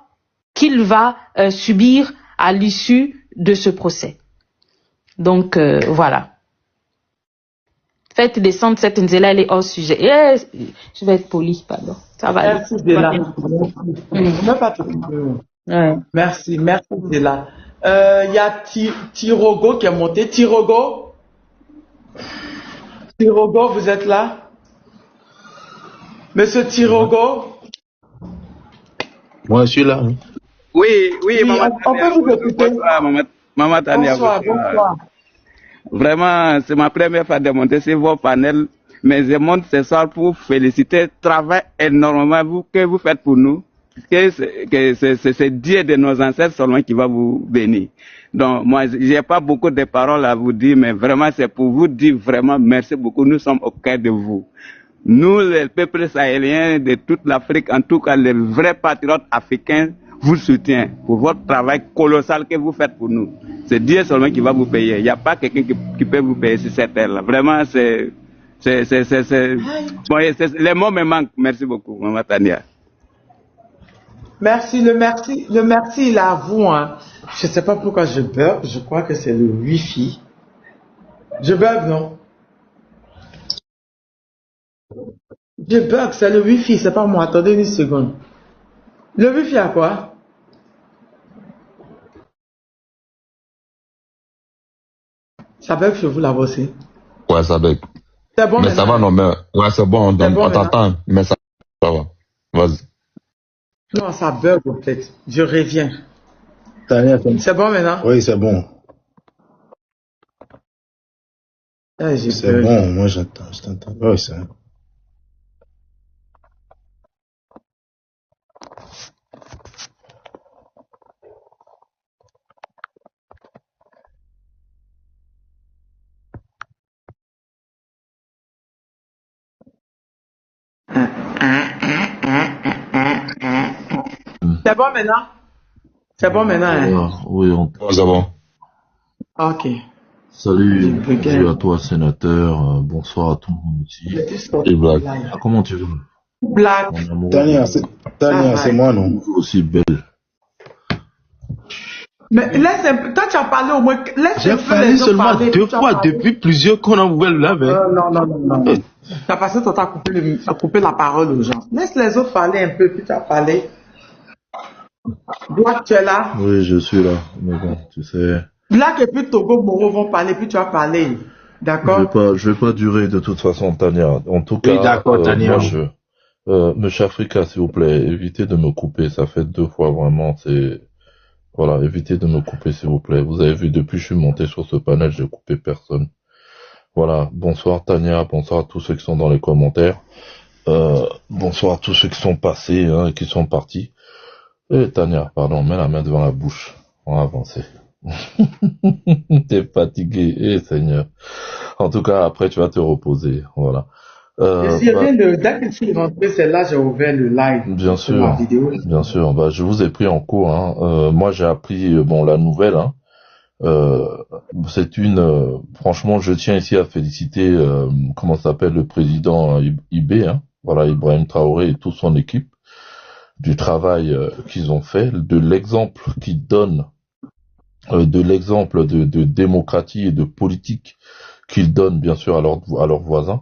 qu'il va subir à l'issue de ce procès. Donc voilà. Faites descendre cette Nzela, elle est hors sujet. Je vais être poli, pardon. Ça va. Merci Dela. Merci Dela. Il y a Tirogo qui est monté. Tirogo, vous êtes là? Monsieur Tirogo? Moi, je suis là. Oui, Maman on peut vous écouter. Maman Tania. Bonsoir. Vraiment, c'est ma première fois de monter sur vos panels, mais je monte ce soir pour féliciter le travail énormément que vous faites pour nous. Que c'est Dieu de nos ancêtres seulement qui va vous bénir. Donc, moi, j'ai pas beaucoup de paroles à vous dire, mais vraiment, c'est pour vous dire vraiment merci beaucoup. Nous sommes au cœur de vous. Nous, le peuple sahélien de toute l'Afrique, en tout cas, les vrais patriotes africains, vous soutiennent pour votre travail colossal que vous faites pour nous. C'est Dieu seulement qui va vous payer. Il n'y a pas quelqu'un qui peut vous payer sur cette terre-là. Vraiment, bon, les mots me manquent. Merci beaucoup, Maman Tania. Merci, le merci, il est à vous, hein. Je sais pas pourquoi je bug, je crois que c'est le Wi-Fi. Je bug, non? Je bug, c'est le Wi-Fi, c'est pas moi. Attendez une seconde. Le Wi-Fi à quoi? Ça bug chez vous là-bas aussi? Ouais, ça bug. C'est bon, mais ça va, non, mais ouais, c'est bon, on t'attend, mais ça va. Vas-y. Non, ça bug en fait. Je reviens. C'est bon maintenant? Oui, c'est bon. C'est bon, moi j'attends, je t'entends. Oui, c'est bon. C'est bon maintenant? C'est bon maintenant, hein? Oui, c'est bon. Ok. Salut à toi, sénateur. Bonsoir à tout le monde ici. Et Black. Comment tu veux? Black. Tania, c'est moi, non? Aussi belle. Mais laisse un peu, toi tu as parlé au moins, j'ai parlé seulement 2 fois depuis plusieurs qu'on a ouvert là, mais... Non. Tu as passé ton temps à couper la parole aux gens. Laisse les autres parler un peu, puis tu as parlé. Black, tu es là? Oui, je suis là. Mais bon, tu sais... Black et puis Togo Moro vont parler, puis tu vas parler. D'accord? Je vais pas durer de toute façon, Tania. En tout cas, oui, d'accord, Tania. Monsieur Africa, s'il vous plaît, évitez de me couper. Ça fait 2 fois vraiment, c'est... Voilà, évitez de me couper, s'il vous plaît. Vous avez vu, depuis que je suis monté sur ce panel, j'ai coupé personne. Voilà, bonsoir Tania, bonsoir à tous ceux qui sont dans les commentaires. Bonsoir à tous ceux qui sont passés et qui sont partis. Tania, pardon, mets la main devant la bouche. On va avancer. T'es fatigué, Seigneur. En tout cas, après, tu vas te reposer. Voilà. Dès que tu es rentré, c'est là j'ai ouvert le live. Bien sûr, bien sûr. Bah, je vous ai pris en cours. Moi, j'ai appris la nouvelle. C'est franchement, je tiens ici à féliciter comment s'appelle le président IB. Voilà, Ibrahim Traoré et toute son équipe du travail qu'ils ont fait, de l'exemple qu'ils donnent, de l'exemple de démocratie et de politique qu'ils donnent bien sûr à leurs voisins.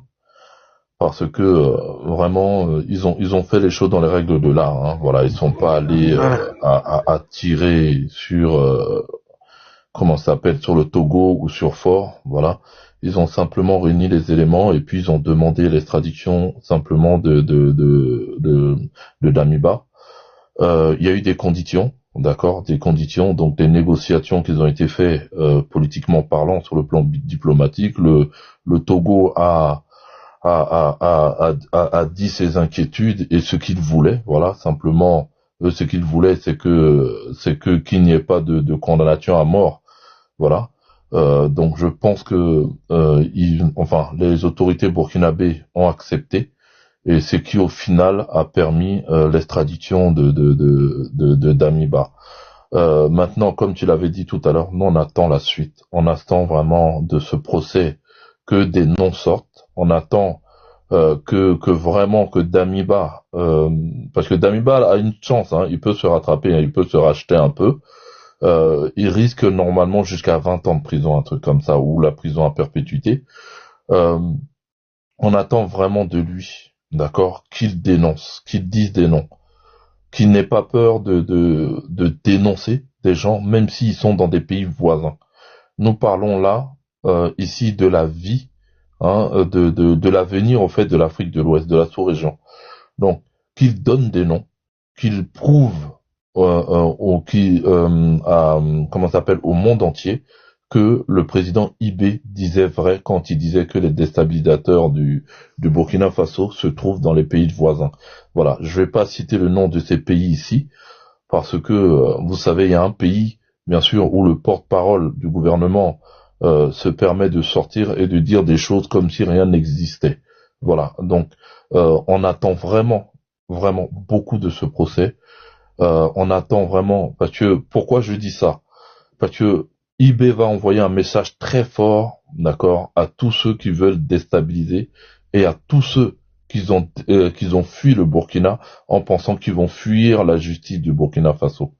parce que vraiment ils ont fait les choses dans les règles de l'art. Hein. Voilà, ils sont pas allés à tirer sur comment ça s'appelle, sur le Togo ou sur Fort. Voilà, ils ont simplement réuni les éléments et puis ils ont demandé l'extradition simplement de Damiba. Il y a eu des conditions. D'accord, des conditions, donc des négociations qui ont été faites politiquement parlant sur le plan diplomatique. Le Togo a dit ses inquiétudes et ce qu'il voulait. Voilà, simplement, ce qu'il voulait, c'est que qu'il n'y ait pas de condamnation à mort. Voilà. Donc je pense que les autorités burkinabées ont accepté. Et c'est qui au final a permis l'extradition de Damiba. Maintenant, comme tu l'avais dit tout à l'heure, nous on attend la suite. On attend vraiment de ce procès que des noms sortent. On attend que vraiment que Damiba, parce que Damiba a une chance, hein, il peut se rattraper, hein, il peut se racheter un peu. Il risque normalement jusqu'à 20 ans de prison, un truc comme ça, ou la prison à perpétuité. On attend vraiment de lui. D'accord, qu'il dénonce, qu'il dise des noms, qu'il n'ait pas peur de dénoncer des gens, même s'ils sont dans des pays voisins. Nous parlons là, ici, de la vie, hein, de l'avenir, au fait, de l'Afrique de l'Ouest, de la sous-région. Donc, qu'il donne des noms, qu'il prouve au monde entier que le président Ibé disait vrai quand il disait que les déstabilisateurs du Burkina Faso se trouvent dans les pays voisins. Voilà, je vais pas citer le nom de ces pays ici, parce que, vous savez, il y a un pays, bien sûr, où le porte-parole du gouvernement se permet de sortir et de dire des choses comme si rien n'existait. Voilà, donc on attend vraiment beaucoup de ce procès. On attend vraiment, parce que, pourquoi je dis ça? Parce que Ibé va envoyer un message très fort, d'accord, à tous ceux qui veulent déstabiliser et à tous ceux qui ont fui le Burkina en pensant qu'ils vont fuir la justice du Burkina Faso.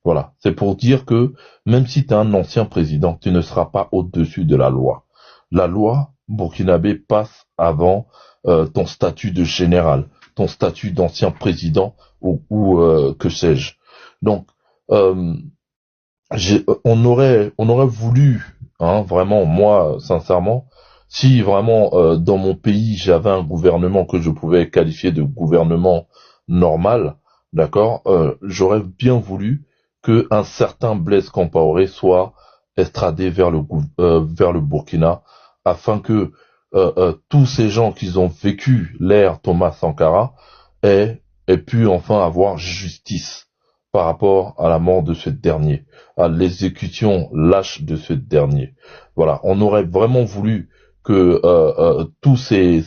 Voilà, c'est pour dire que même si tu es un ancien président, tu ne seras pas au-dessus de la loi. La loi burkinabé passe avant ton statut de général, ton statut d'ancien président ou que sais-je. Donc on aurait voulu, hein, vraiment, moi, sincèrement, si vraiment dans mon pays j'avais un gouvernement que je pouvais qualifier de gouvernement normal, d'accord, j'aurais bien voulu que un certain Blaise Compaoré soit extradé vers le Burkina, afin que tous ces gens qui ont vécu l'ère Thomas Sankara aient pu enfin avoir justice par rapport à la mort de ce dernier, à l'exécution lâche de ce dernier. Voilà, on aurait vraiment voulu que tous ces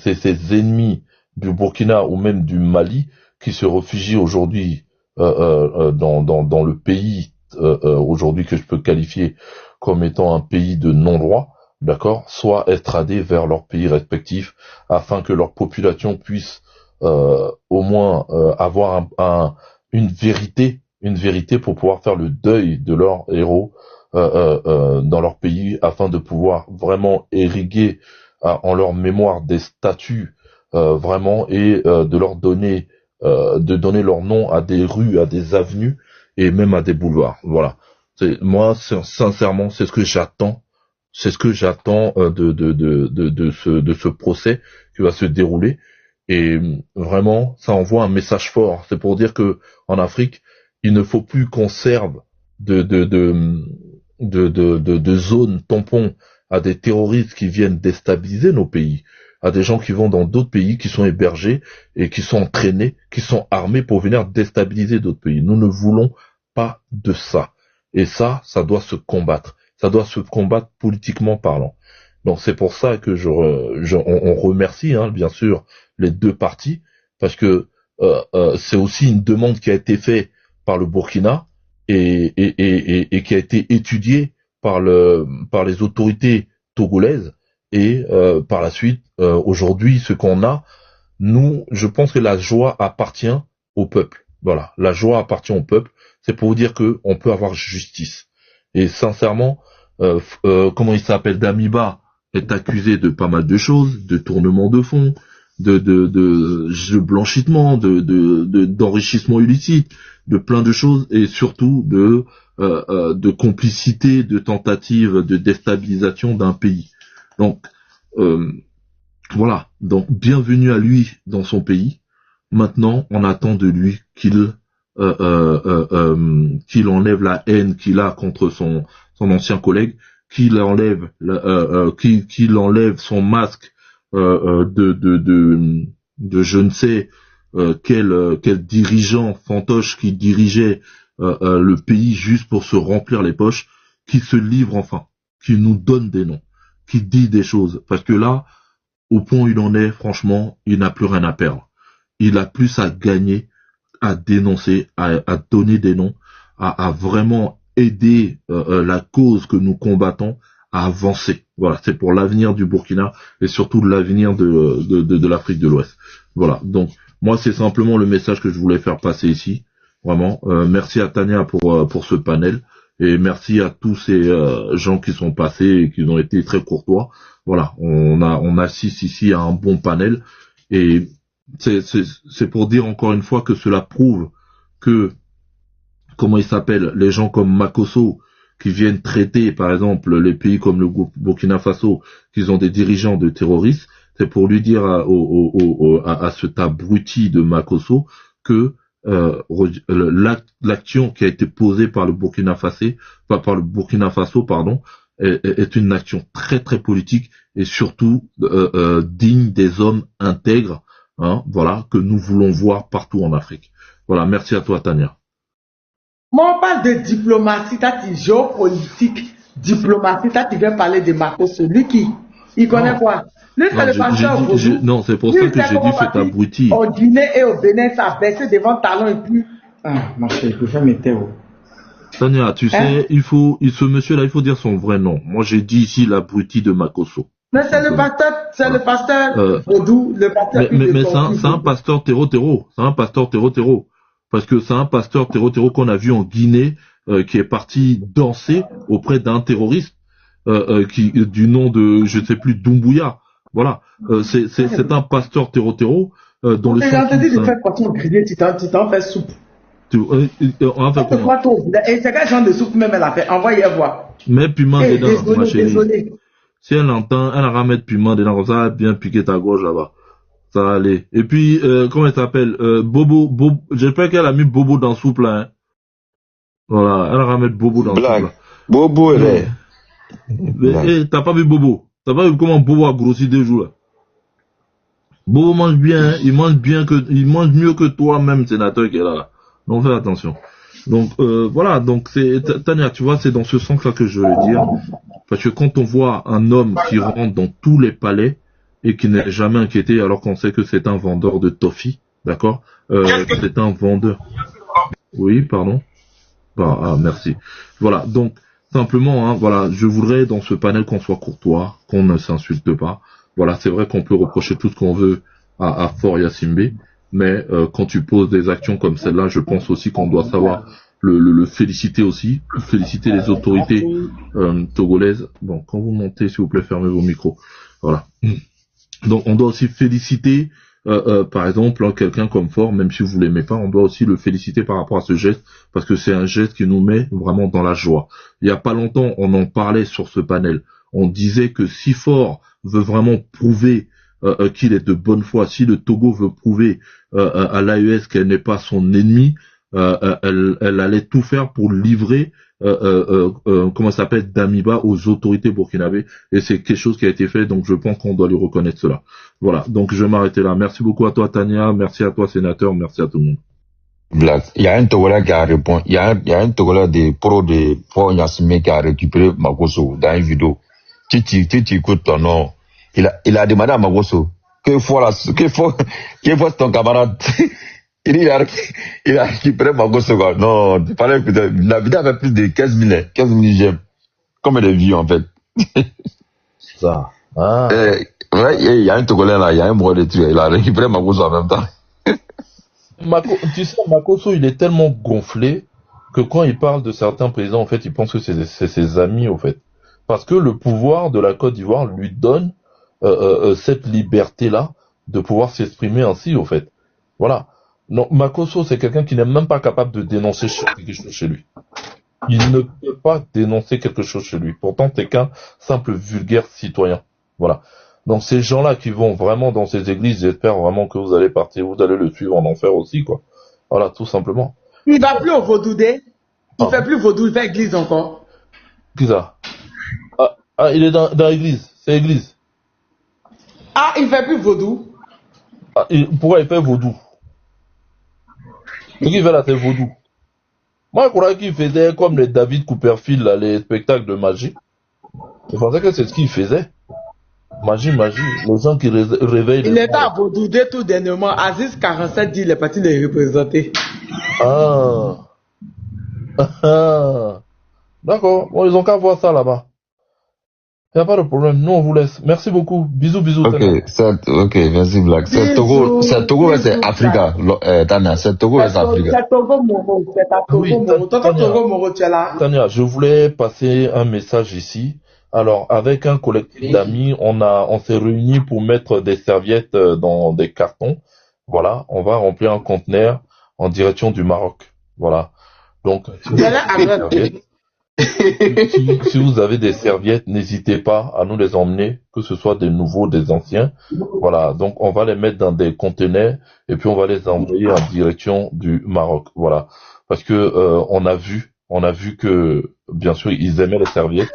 ennemis du Burkina ou même du Mali qui se réfugient aujourd'hui dans le pays aujourd'hui que je peux qualifier comme étant un pays de non-droit, d'accord, soient extradés vers leurs pays respectifs afin que leur population puisse au moins avoir une vérité pour pouvoir faire le deuil de leurs héros dans leur pays, afin de pouvoir vraiment ériguer en leur mémoire des statues vraiment, et de leur donner leur nom à des rues, à des avenues et même à des boulevards. Voilà. Moi, sincèrement, c'est ce que j'attends. C'est ce que j'attends de ce procès qui va se dérouler. Et vraiment, ça envoie un message fort. C'est pour dire que en Afrique, il ne faut plus qu'on serve de zones tampons à des terroristes qui viennent déstabiliser nos pays, à des gens qui vont dans d'autres pays, qui sont hébergés et qui sont entraînés, qui sont armés pour venir déstabiliser d'autres pays. Nous ne voulons pas de ça. Et ça doit se combattre. Ça doit se combattre politiquement parlant. Donc c'est pour ça que on remercie, hein, bien sûr, les deux parties, parce que c'est aussi une demande qui a été faite par le Burkina et qui a été étudiée par les autorités togolaises, et par la suite, aujourd'hui, ce qu'on a, nous, je pense que la joie appartient au peuple. Voilà, la joie appartient au peuple. C'est pour vous dire que on peut avoir justice. Et sincèrement, comment il s'appelle, Damiba est accusé de pas mal de choses, de tournement de fonds, de blanchiment, d'enrichissement illicite, de plein de choses, et surtout de complicité, de tentative de déstabilisation d'un pays. Donc voilà, donc bienvenue à lui dans son pays. Maintenant, on attend de lui qu'il enlève la haine qu'il a contre son ancien collègue, qu'il enlève son masque de je ne sais quel dirigeant fantoche qui dirigeait le pays juste pour se remplir les poches, qui se livre enfin, qui nous donne des noms, qui dit des choses, parce que là, au point où il en est, franchement, il n'a plus rien à perdre. Il a plus à gagner, à dénoncer, à donner des noms, à vraiment aider la cause que nous combattons à avancer. Voilà, c'est pour l'avenir du Burkina et surtout l'avenir de l'Afrique de l'Ouest. Voilà, donc moi c'est simplement le message que je voulais faire passer ici. Vraiment, merci à Tania pour ce panel et merci à tous ces gens qui sont passés et qui ont été très courtois. Voilà, on assiste ici à un bon panel et c'est pour dire encore une fois que cela prouve que, comment il s'appelle, les gens comme Makosso qui viennent traiter par exemple les pays comme le Burkina Faso, qu'ils ont des dirigeants de terroristes, c'est pour lui dire à cet abruti de Makosso que l'action qui a été posée par le Burkina Faso, est une action très très politique et surtout digne des hommes intègres, hein, voilà, que nous voulons voir partout en Afrique. Voilà, merci à toi Tania. Moi on parle de diplomatie, géopolitique, diplomatie, tu viens parler de Marcos, lui qui, il connaît quoi? Lui c'est le pasteur. Non, c'est pour ça que j'ai dit cet abruti. Au Guinée et au Bénin, ça a baissé devant talon et puis... Ah, ma chérie, je peux faire mes terres. Tania, tu sais, ce monsieur-là, il faut dire son vrai nom. Moi, j'ai dit ici l'abruti de Makosso. Mais c'est le pasteur vaudou, le pasteur. Mais c'est un pasteur terreau. C'est un pasteur terreau. Parce que c'est un pasteur terreau qu'on a vu en Guinée, qui est parti danser auprès d'un terroriste, du nom de, je ne sais plus, Doumbouya. Voilà. C'est un pasteur terreau, dont le sang. J'ai entendu de faire poisson grillé, tu t'en fais soupe. On va faire comment? Et c'est quel genre de soupe même elle a fait? Envoyez voir. Mets piment dedans, ma chérie. Désolé. Si elle entend, elle va mettre piment dedans, comme ça, elle va bien piquer ta gorge là-bas. Ça va aller. Et puis, comment elle s'appelle? Bobo, j'espère qu'elle a mis Bobo dans soupe là, hein. Voilà, elle va mettre Bobo dans soupe là. Bobo, elle est. Eh, t'as pas vu Bobo? T'as pas vu comment Bobo a grossi 2 jours là? Bobo mange bien, hein. Il mange mieux que toi-même, sénateur qui est là. Donc fais attention. Donc voilà, donc c'est Tania, tu vois, c'est dans ce sens-là que je veux dire, parce que quand on voit un homme qui rentre dans tous les palais et qui n'est jamais inquiété, alors qu'on sait que c'est un vendeur de toffee, d'accord, c'est un vendeur. Oui, pardon. Ah, merci. Voilà, donc simplement, hein, voilà, je voudrais dans ce panel qu'on soit courtois, qu'on ne s'insulte pas. Voilà, c'est vrai qu'on peut reprocher tout ce qu'on veut à Fort Yassimbe. Mais quand tu poses des actions comme celle-là, je pense aussi qu'on doit savoir le féliciter aussi, féliciter les autorités togolaises. Bon, quand vous montez, s'il vous plaît, fermez vos micros. Voilà. Donc, on doit aussi féliciter, par exemple, quelqu'un comme Fort, même si vous l'aimez pas, on doit aussi le féliciter par rapport à ce geste, parce que c'est un geste qui nous met vraiment dans la joie. Il y a pas longtemps, on en parlait sur ce panel. On disait que si Fort veut vraiment prouver qu'il est de bonne foi, si le Togo veut prouver à l'AES qu'elle n'est pas son ennemi, elle allait tout faire pour livrer comment ça s'appelle, Damiba aux autorités burkinabées, et c'est quelque chose qui a été fait, donc je pense qu'on doit lui reconnaître cela. Voilà, donc je vais m'arrêter là. Merci beaucoup à toi Tania, merci à toi sénateur, merci à tout le monde. Black. Il y a un Togolais qui a répondu, il y a un Togolais des pros de Fort Yassimbe qui a récupéré Makosso dans une vidéo. Tu écoutes ton nom. Il a demandé à Makosso que faut ton camarade. il a récupéré Makosso, quoi. Non, il fallait que la vidéo avait plus de 15 000 j'aime. Comme des vues, en fait. Ça. Ah. Ouais, il y a un Togolais là, il y a un bro de trucs. Il a récupéré Makosso en même temps. Tu sais, Makosso, il est tellement gonflé que quand il parle de certains présidents, en fait, il pense que c'est ses amis, en fait. Parce que le pouvoir de la Côte d'Ivoire lui donne cette liberté-là de pouvoir s'exprimer ainsi, au fait. Voilà. Non, Makosso, c'est quelqu'un qui n'est même pas capable de dénoncer quelque chose chez lui. Il ne peut pas dénoncer quelque chose chez lui. Pourtant, c'est qu'un simple vulgaire citoyen. Voilà. Donc, ces gens-là qui vont vraiment dans ces églises, j'espère vraiment que vous allez partir, vous allez le suivre en enfer aussi, quoi. Voilà, tout simplement. Il va plus au Vaudoudé. Il fait plus vaudou, il fait église encore. Qui ça? Ah, il est dans l'église. C'est l'église. Ah, il fait plus vaudou. Ah, pourquoi il fait vaudou? Ce qu'il fait là, c'est vaudou. Moi, je croyais qu'il faisait comme les David Copperfield, là, les spectacles de magie. Je pensais que c'est ce qu'il faisait. Magie. Les gens qui réveillent les... Il est à Vaudoudé tout dernièrement. Aziz 47 dit il est parti les représenter. Ah. D'accord. Bon, ils ont qu'à voir ça là-bas. Il n'y a pas de problème. Nous, on vous laisse. Merci beaucoup. Bisous. Ok, merci Black. C'est Togo, c'est Africa. Tania, c'est Togo, c'est Africa. C'est Togo Moro. C'est à Togo Moro. Togo Moro, tu es là. Tania, je voulais passer un message ici. Alors, avec un collectif d'amis, on s'est réunis pour mettre des serviettes dans des cartons. Voilà. On va remplir un conteneur en direction du Maroc. Voilà. Donc, si vous avez des serviettes, n'hésitez pas à nous les emmener, que ce soit des nouveaux, des anciens. Voilà, donc on va les mettre dans des conteneurs et puis on va les envoyer en direction du Maroc. Voilà, parce que on a vu que bien sûr ils aimaient les serviettes,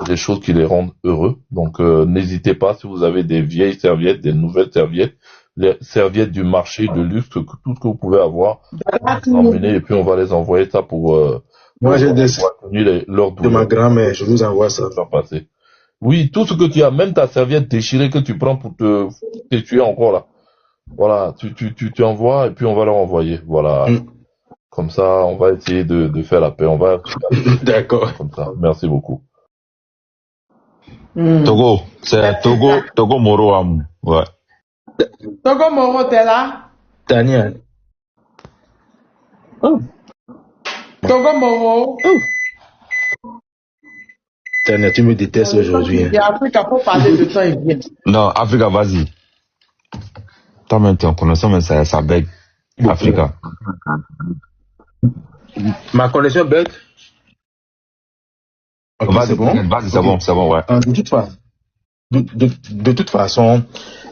des choses qui les rendent heureux. Donc n'hésitez pas si vous avez des vieilles serviettes, des nouvelles serviettes, les serviettes du marché de luxe, tout ce que vous pouvez avoir, emmener et puis on va les envoyer ça pour moi, j'ai des de ma grand-mère, je vous envoie ça. Oui, tout ce que tu as, même ta serviette déchirée que tu prends pour te tuer encore là. Voilà, tu envoies et puis on va leur envoyer. Voilà. Comme ça, on va essayer de faire la paix. On va. D'accord. Comme ça. Merci beaucoup. Togo, c'est Togo Moro Amou. Ouais. Togo Moro, t'es là? Tania. Oh. Togo Moro. Tania, tu me détestes aujourd'hui. Il y a Africa pour parler de toi, il vient. Non, Africa, vas-y. Toi-même, tu es en connaissance, mais ça bug. Africa. Ma connexion bug? Okay, vas-y, c'est bon, ouais. De toute façon,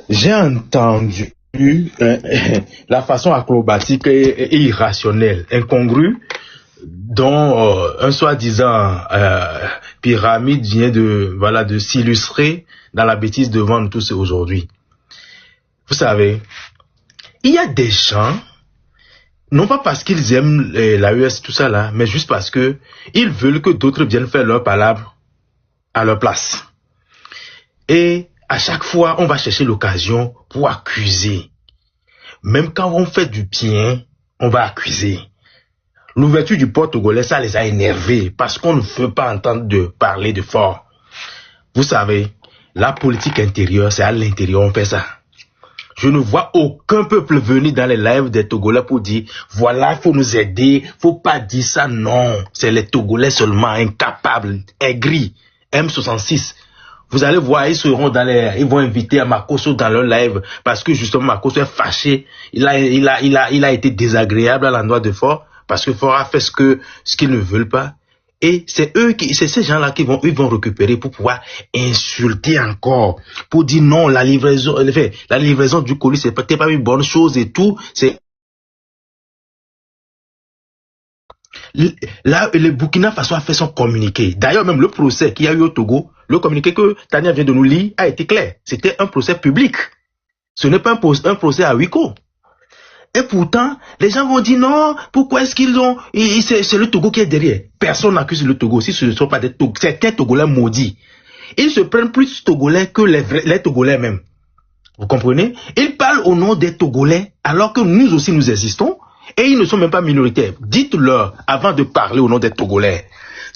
j'ai entendu la façon acrobatique et irrationnelle, incongrue, dont un soi-disant pyramide vient de s'illustrer dans la bêtise devant nous tous aujourd'hui. Vous savez, il y a des gens, non pas parce qu'ils aiment l'AES, tout ça là, mais juste parce que ils veulent que d'autres viennent faire leur palabre à leur place. Et à chaque fois, on va chercher l'occasion pour accuser. Même quand on fait du bien, on va accuser. L'ouverture du port togolais, ça les a énervés parce qu'on ne veut pas entendre parler de fort. Vous savez, la politique intérieure, c'est à l'intérieur on fait ça. Je ne vois aucun peuple venir dans les lives des Togolais pour dire voilà, il faut nous aider, faut pas dire ça, non. C'est les Togolais seulement, incapables, aigris, M66. Vous allez voir, ils vont inviter à Makosso dans leur live parce que justement Makosso est fâché. Il a été désagréable à l'endroit de Fort parce que Fort a fait ce qu'ils ne veulent pas. Et c'est ces gens-là ils vont récupérer pour pouvoir insulter encore, pour dire non, la livraison du colis, c'était pas une bonne chose et tout. Là, le Burkina Faso a fait son communiqué. D'ailleurs, même le procès qu'il y a eu au Togo, le communiqué que Tania vient de nous lire a été clair. C'était un procès public. Ce n'est pas un procès à huis clos. Et pourtant, les gens vont dire non, pourquoi est-ce qu'ils ont... C'est le Togo qui est derrière. Personne n'accuse le Togo si ce ne sont pas des Togolais. Certains Togolais maudits. Ils se prennent plus Togolais que les Togolais même. Vous comprenez? Ils parlent au nom des Togolais alors que nous aussi nous existons et ils ne sont même pas minoritaires. Dites-leur, avant de parler au nom des Togolais,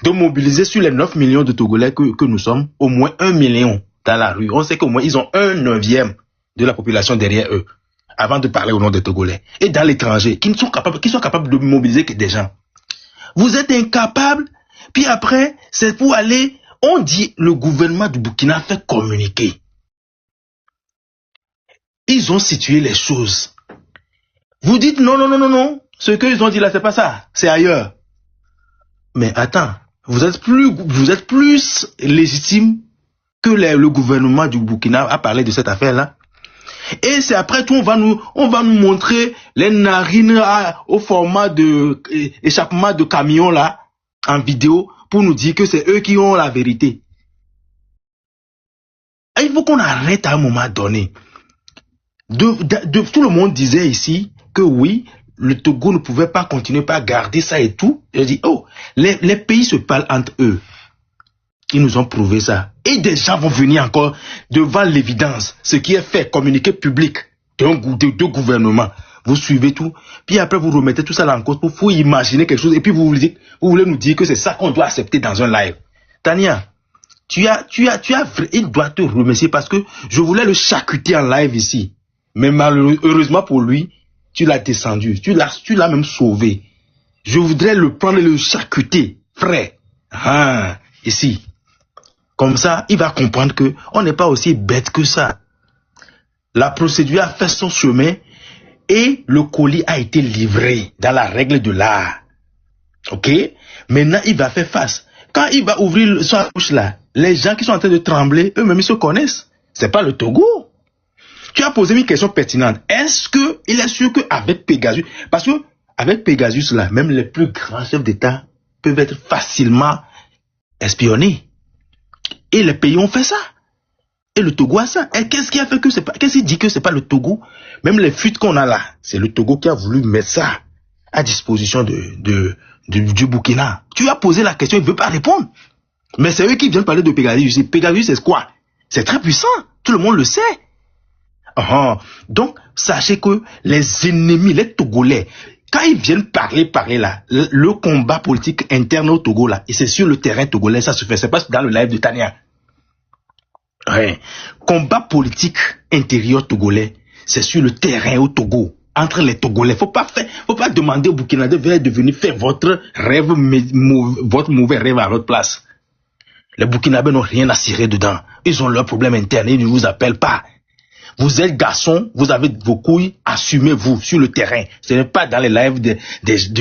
de mobiliser sur les 9 millions de Togolais que nous sommes, au moins 1 million dans la rue. On sait qu'au moins ils ont 1/9 de la population derrière eux. Avant de parler au nom des Togolais. Et dans l'étranger, qui sont capables de mobiliser des gens. Vous êtes incapables, puis après, c'est pour aller, on dit, le gouvernement du Burkina fait communiquer. ils ont situé les choses. Vous dites non, non, non, non, non. Ce qu'ils ont dit là, c'est pas ça. C'est ailleurs. Mais attends, vous êtes plus légitime que le gouvernement du Burkina a parlé de cette affaire-là. Et c'est après tout, on va nous montrer les narines au format de échappement de camion là, en vidéo, pour nous dire que c'est eux qui ont la vérité. Et il faut qu'on arrête à un moment donné. Tout le monde disait ici que oui, le Togo ne pouvait pas continuer à garder ça et tout. Je dis, oh, les pays se parlent entre eux. Ils nous ont prouvé ça. Et des gens vont venir encore devant l'évidence. Ce qui est fait, communiqué public de deux gouvernements. Vous suivez tout. Puis après, vous remettez tout ça là en cause pour imaginer quelque chose. Et puis vous voulez nous dire que c'est ça qu'on doit accepter dans un live. Tania, il doit te remercier parce que je voulais le charcuter en live ici. Mais malheureusement pour lui, tu l'as descendu. Tu l'as même sauvé. Je voudrais le prendre et le charcuter, frère. Ah, ici. Comme ça, il va comprendre que on n'est pas aussi bête que ça. La procédure a fait son chemin et le colis a été livré dans la règle de l'art. Ok? Maintenant, il va faire face. Quand il va ouvrir sa bouche là, les gens qui sont en train de trembler, eux-mêmes ils se connaissent. C'est pas le Togo. Tu as posé une question pertinente. Est-ce qu'il est sûr qu'avec Pegasus, parce que avec Pegasus là, même les plus grands chefs d'État peuvent être facilement espionnés. Et les pays ont fait ça. Et le Togo a ça. Et qu'est-ce qui a fait que c'est pas, qu'est-ce qui dit que c'est pas le Togo? Même les fuites qu'on a là, c'est le Togo qui a voulu mettre ça à disposition du Burkina. Tu as posé la question, il ne veut pas répondre. Mais c'est eux qui viennent parler de Pegasus. Pegasus, c'est quoi? C'est très puissant. Tout le monde le sait. Donc, sachez que les ennemis, les Togolais, quand ils viennent parler là, le combat politique interne au Togo là, et c'est sur le terrain togolais, ça se fait, c'est pas dans le live de Tania. Ouais. Combat politique intérieur togolais, c'est sur le terrain au Togo, entre les Togolais. Faut pas demander au Burkinabé de venir faire votre rêve, votre mauvais rêve à votre place. Les Burkinabés n'ont rien à cirer dedans. Ils ont leurs problèmes internes, ils ne vous appellent pas. Vous êtes garçon, vous avez vos couilles, assumez-vous sur le terrain. Ce n'est pas dans les lives de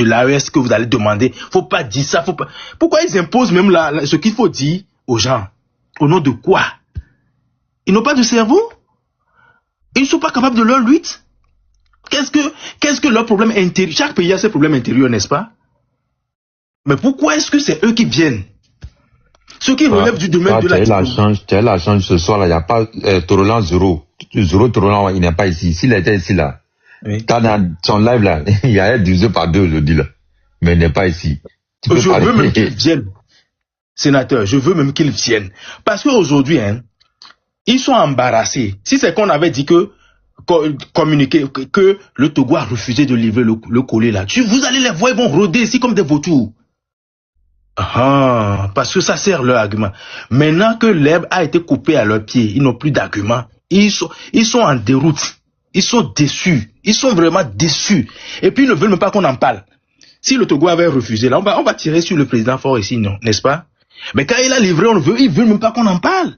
l'AES que vous allez demander. Faut pas dire ça. Pourquoi ils imposent même ce qu'il faut dire aux gens? Au nom de quoi? Ils n'ont pas de cerveau? Ils ne sont pas capables de leur lutte? Qu'est-ce que leur problème intérieur? Chaque pays a ses problèmes intérieurs, n'est-ce pas? Mais pourquoi est-ce que c'est eux qui viennent? Ceux qui relèvent du domaine de la diplomatie. Tu as la chance ce soir là, il n'y a pas Torolan Zoro. Zoro Torolan, il n'est pas ici. S'il était ici là, oui. Dans son live là, il y a divisé par 2 aujourd'hui là. Mais il n'est pas ici. Je veux même qu'il vienne. Sénateur, je veux même qu'il vienne. Parce qu'aujourd'hui, ils sont embarrassés. Si c'est qu'on avait dit que le Togo a refusé de livrer le colis là, vous allez les voir, ils vont rôder ici comme des vautours. Parce que ça sert leur argument. Maintenant que l'herbe a été coupée à leurs pieds, ils n'ont plus d'argument. Ils sont en déroute. Ils sont déçus. Ils sont vraiment déçus. Et puis ils ne veulent même pas qu'on en parle. Si le Togo avait refusé, là, on va tirer sur le président fort ici, non, n'est-ce pas? Mais quand il a livré, ils veulent même pas qu'on en parle.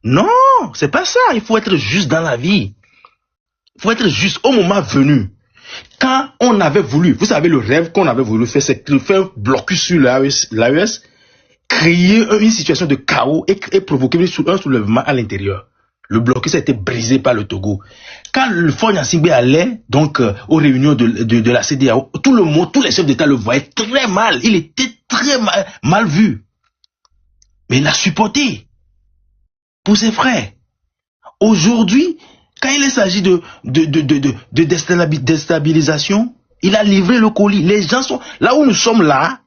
Non, c'est pas ça. Il faut être juste dans la vie. Il faut être juste au moment venu. Quand on avait voulu, vous savez, le rêve qu'on avait voulu faire, c'est de faire un blocus sur l'AES, créer une situation de chaos et provoquer un soulèvement à l'intérieur. Le blocus a été brisé par le Togo. Quand le Faure Gnassingbé allait donc aux réunions de la CEDEAO, tout le monde, tous les chefs d'État le voyaient très mal. Il était très mal vu. Mais il a supporté pour ses frères. Aujourd'hui, quand il s'agit de déstabilisation, il a livré le colis. Les gens sont là où nous sommes là.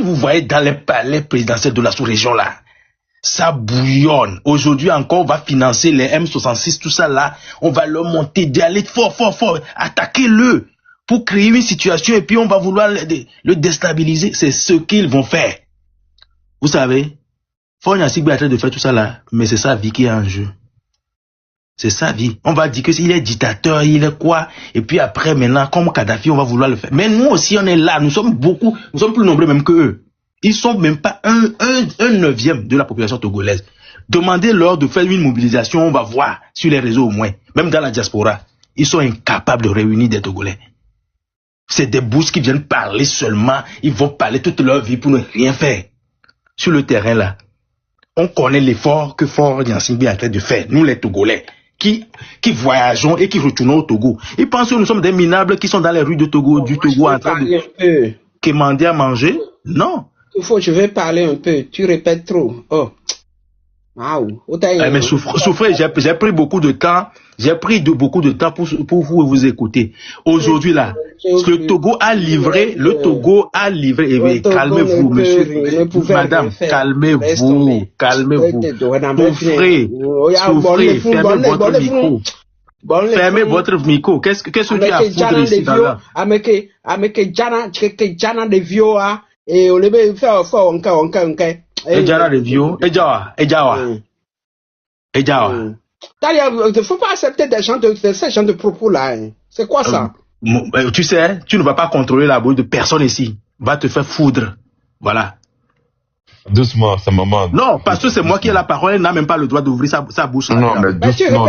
Vous voyez dans les palais présidentiels de la sous-région là, ça bouillonne. Aujourd'hui encore, on va financer les M66, tout ça là. On va leur monter, d'aller fort, attaquer-le pour créer une situation et puis on va vouloir le déstabiliser. C'est ce qu'ils vont faire. Vous savez, Faure Gnassingbé est en train de faire tout ça là, mais c'est sa vie qui est en jeu. C'est sa vie. On va dire que s'il est dictateur, il est quoi? Et puis après, maintenant, comme Kadhafi, on va vouloir le faire. Mais nous aussi, on est là. Nous sommes beaucoup. Nous sommes plus nombreux même que eux. Ils sont même pas un neuvième de la population togolaise. Demandez-leur de faire une mobilisation, on va voir sur les réseaux au moins. Même dans la diaspora, ils sont incapables de réunir des Togolais. C'est des bouches qui viennent parler seulement, ils vont parler toute leur vie pour ne rien faire. Sur le terrain là, on connaît l'effort que Faure Gnassingbé est en train de faire, nous les Togolais, qui voyageons et qui retournons au Togo. Ils pensent que nous sommes des minables qui sont dans les rues de Togo, du Togo en train de quémander à manger. Non. Je vais parler un peu, tu répètes trop. Oh. Mais souffrez, j'ai pris beaucoup de temps, pour vous écouter. Aujourd'hui là, le Togo a livré, calmez-vous, monsieur, madame, calmez-vous, fermez votre micro, qu'est-ce que tu as à foutre ici là? Il faut pas accepter ces gens de propos là. C'est quoi ça? Tu sais, tu ne vas pas contrôler la bouche de personne ici. Va te faire foudre. Voilà. Doucement, c'est maman. Non, parce que c'est moi qui ai la parole, elle n'a même pas le droit d'ouvrir sa bouche. Non, mais doucement.